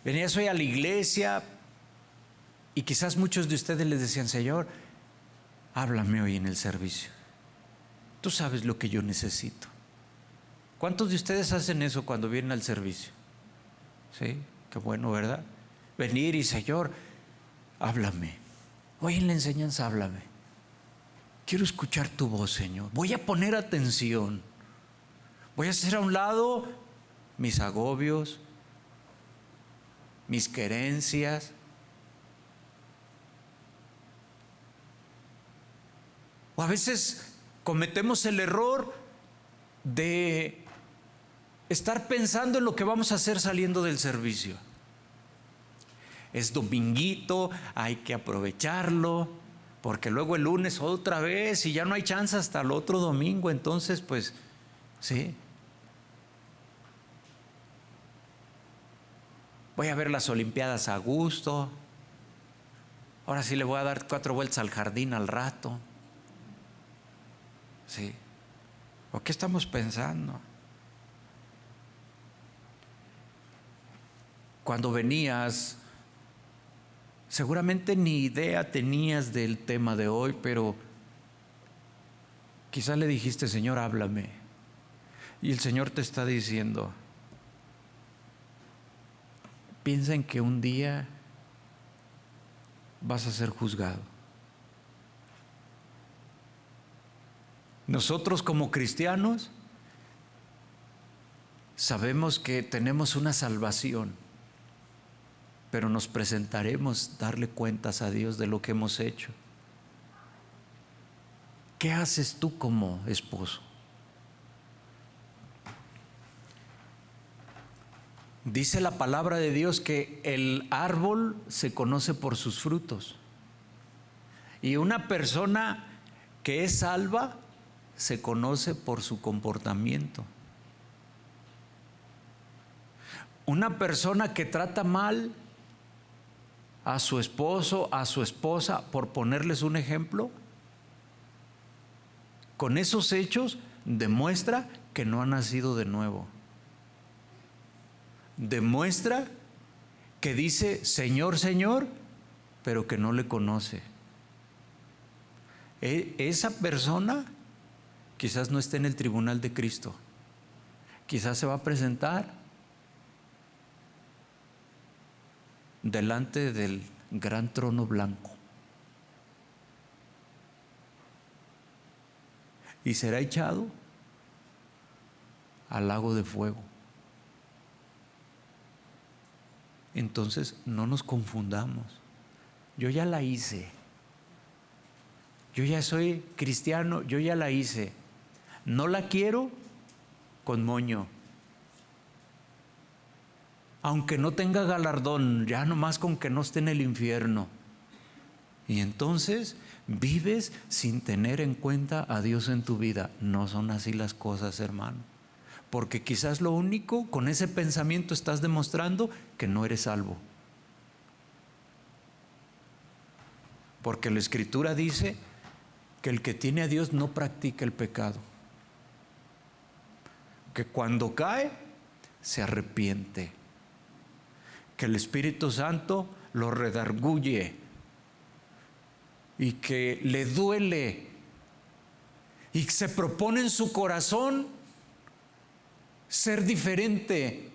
Venías hoy a la iglesia y quizás muchos de ustedes les decían, Señor, háblame hoy en el servicio. Tú sabes lo que yo necesito. ¿Cuántos de ustedes hacen eso cuando vienen al servicio? Sí, qué bueno, ¿verdad? Venir y Señor, háblame. Hoy en la enseñanza háblame. Quiero escuchar tu voz, Señor. Voy a poner atención. Voy a hacer a un lado mis agobios, mis querencias. O a veces cometemos el error de estar pensando en lo que vamos a hacer saliendo del servicio. Es dominguito, hay que aprovecharlo, porque luego el lunes otra vez y ya no hay chance hasta el otro domingo. Entonces, pues, sí. Voy a ver las Olimpiadas a gusto. Ahora sí le voy a dar 4 vueltas al jardín al rato. Sí. ¿O qué estamos pensando? Cuando venías, seguramente ni idea tenías del tema de hoy, pero quizás le dijiste, Señor, háblame. Y el Señor te está diciendo, piensa en que un día vas a ser juzgado. Nosotros como cristianos sabemos que tenemos una salvación, pero nos presentaremos darle cuentas a Dios de lo que hemos hecho. ¿Qué haces tú como esposo? Dice la palabra de Dios que el árbol se conoce por sus frutos. Y una persona que es salva se conoce por su comportamiento. Una persona que trata mal a su esposo, a su esposa, por ponerles un ejemplo, con esos hechos demuestra que no ha nacido de nuevo. Demuestra que dice Señor, Señor, pero que no le conoce. Esa persona quizás no esté en el tribunal de Cristo. Quizás se va a presentar delante del gran trono blanco y será echado al lago de fuego. Entonces no nos confundamos. Yo ya la hice. Yo ya soy cristiano, yo ya la hice. No la quiero con moño. Aunque no tenga galardón, ya nomás con que no esté en el infierno. Y entonces vives sin tener en cuenta a Dios en tu vida. No son así las cosas, hermano. Porque quizás lo único, con ese pensamiento estás demostrando que no eres salvo. Porque la Escritura dice que el que tiene a Dios no practica el pecado. Que cuando cae, se arrepiente. Que el Espíritu Santo lo redarguye y que le duele y se propone en su corazón ser diferente,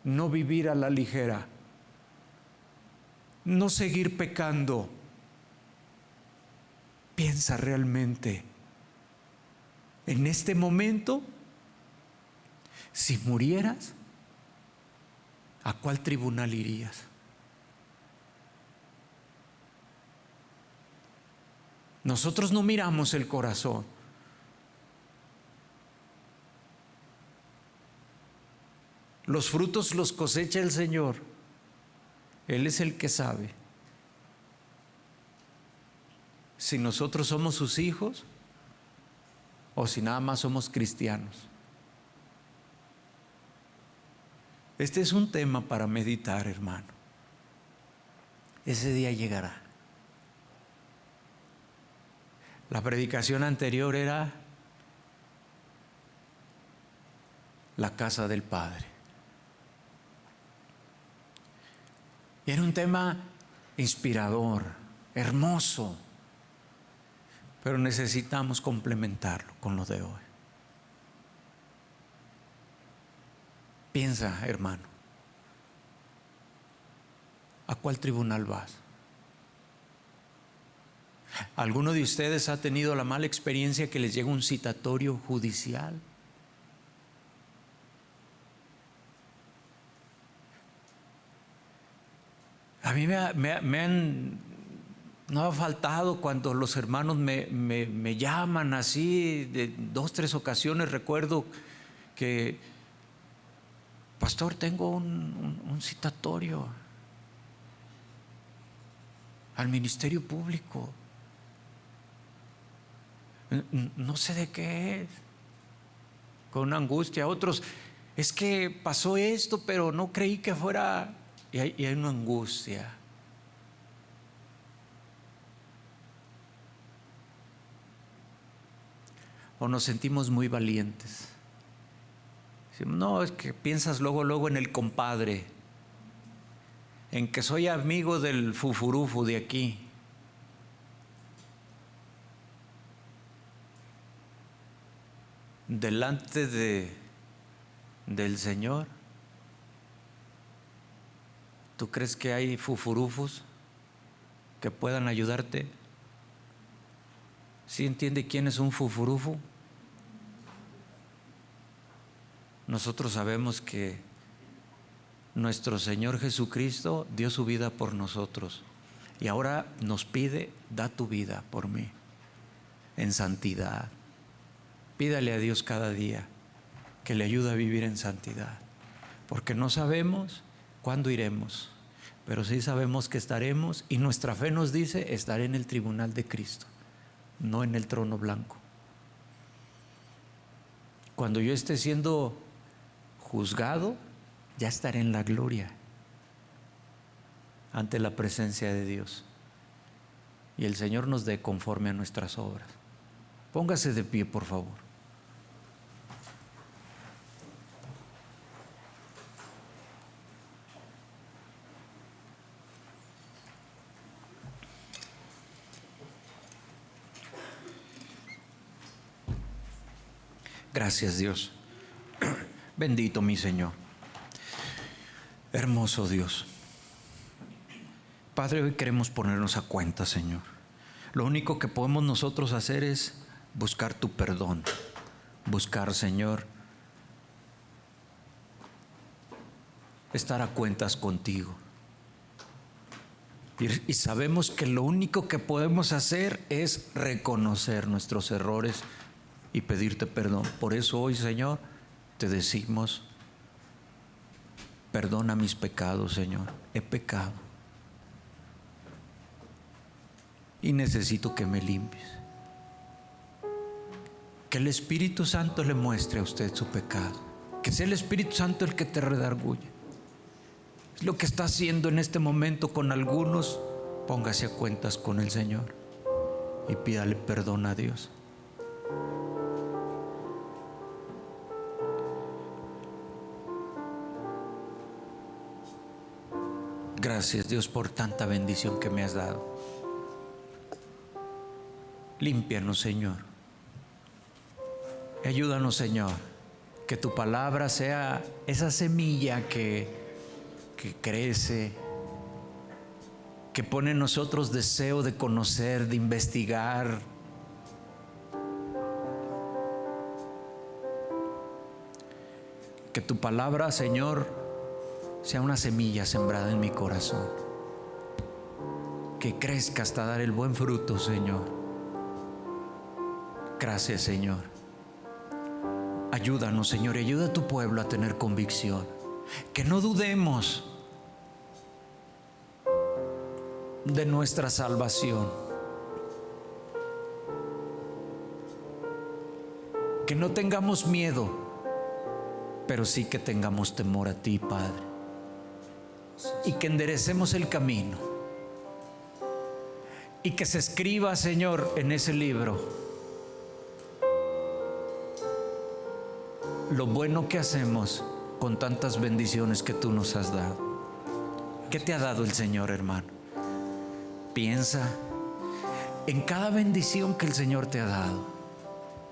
no vivir a la ligera, no seguir pecando. Piensa realmente, en este momento, si murieras, ¿a cuál tribunal irías? Nosotros no miramos el corazón. Los frutos los cosecha el Señor. Él es el que sabe si nosotros somos sus hijos o si nada más somos cristianos. Este es un tema para meditar, hermano. Ese día llegará. La predicación anterior era la casa del Padre. Y era un tema inspirador, hermoso, pero necesitamos complementarlo con lo de hoy. Piensa, hermano, ¿a cuál tribunal vas? ¿Alguno de ustedes ha tenido la mala experiencia que les llega un citatorio judicial? A mí no ha faltado cuando los hermanos me llaman así, de 2, 3 ocasiones recuerdo que, pastor, tengo un citatorio al Ministerio Público. No sé de qué es, con una angustia. Otros, es que pasó esto, pero no creí que fuera, y hay una angustia. O nos sentimos muy valientes. Decimos, no, es que piensas luego en el compadre, en que soy amigo del fufurufu de aquí. Delante del Señor ¿Tú crees que hay fufurufos que puedan ayudarte? ¿Sí entiende quién es un fufurufu? Nosotros sabemos que nuestro Señor Jesucristo dio su vida por nosotros y ahora nos pide: da tu vida por mí en santidad. Pídale a Dios cada día que le ayude a vivir en santidad, porque no sabemos cuándo iremos, pero sí sabemos que estaremos, y nuestra fe nos dice: estaré en el tribunal de Cristo, no en el trono blanco. Cuando yo esté siendo juzgado, ya estaré en la gloria ante la presencia de Dios, y el Señor nos dé conforme a nuestras obras. Póngase de pie, por favor. Gracias, Dios. Bendito mi Señor. Hermoso Dios. Padre, hoy queremos ponernos a cuenta, Señor. Lo único que podemos nosotros hacer es buscar tu perdón. Buscar, Señor, estar a cuentas contigo. Y sabemos que lo único que podemos hacer es reconocer nuestros errores y pedirte perdón. Por eso hoy, Señor, te decimos: perdona mis pecados, Señor. He pecado y necesito que me limpies. Que el Espíritu Santo le muestre a usted su pecado. Que sea el Espíritu Santo el que te redarguya. Es lo que está haciendo en este momento con algunos. Póngase a cuentas con el Señor y pídale perdón a Dios. Gracias, Dios, por tanta bendición que me has dado. Límpianos, Señor. Ayúdanos, Señor, que tu palabra sea esa semilla que crece, que pone en nosotros deseo de conocer, de investigar. Que tu palabra, Señor, sea una semilla sembrada en mi corazón, que crezca hasta dar el buen fruto, Señor. Gracias, Señor. Ayúdanos, Señor, y ayuda a tu pueblo a tener convicción. Que no dudemos de nuestra salvación. Que no tengamos miedo, pero sí que tengamos temor a ti, Padre. Y que enderecemos el camino. Y que se escriba, Señor, en ese libro lo bueno que hacemos con tantas bendiciones que tú nos has dado. ¿Qué te ha dado el Señor, hermano? Piensa en cada bendición que el Señor te ha dado.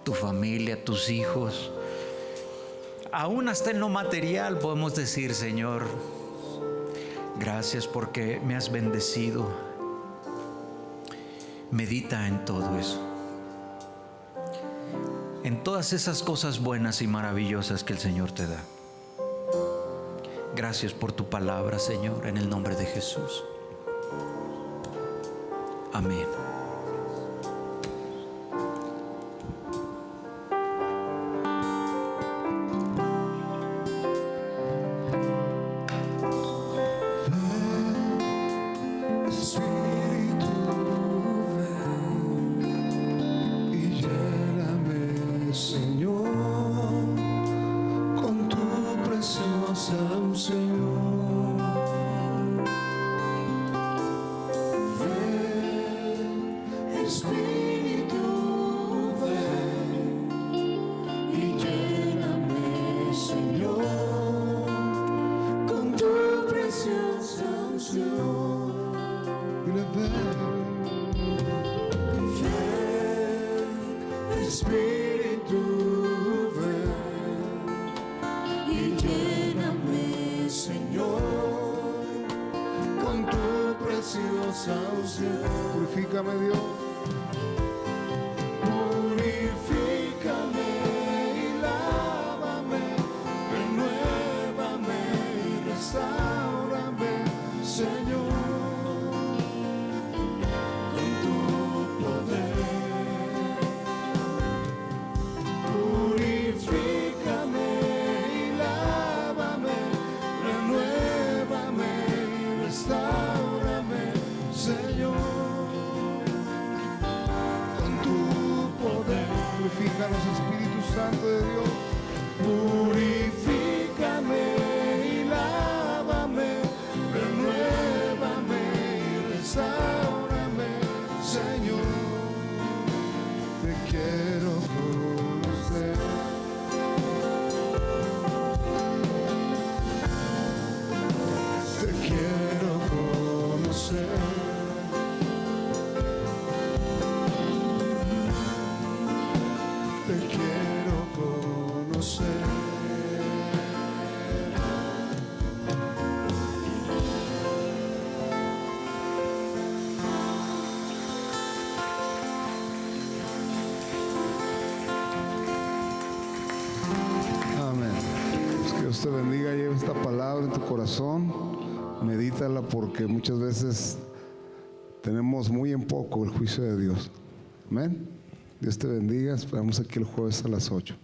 Tu familia, tus hijos. Aún hasta en lo material podemos decir: Señor, gracias porque me has bendecido. Medita en todo eso, en todas esas cosas buenas y maravillosas que el Señor te da. Gracias por tu palabra, Señor, en el nombre de Jesús. Amén. Espíritu, ven y lléname, Señor. Purifícame, Dios. Purifícame y lávame, renuévame y restáurame, Señor, con tu poder. Purifícame y lávame, renuévame y restáurame, Señor, con tu poder. Purifícanos, Espíritu Santo de Dios. Purifícame y lávame, renuévame y restáurame, Señor. Te quiero conocer. Te quiero conocer. Te quiero conocer. Amén. Pues que Dios te bendiga, lleva esta palabra en tu corazón, medítala, porque muchas veces tenemos muy en poco el juicio de Dios. Amén. Dios te bendiga, esperamos aquí el jueves a las 8.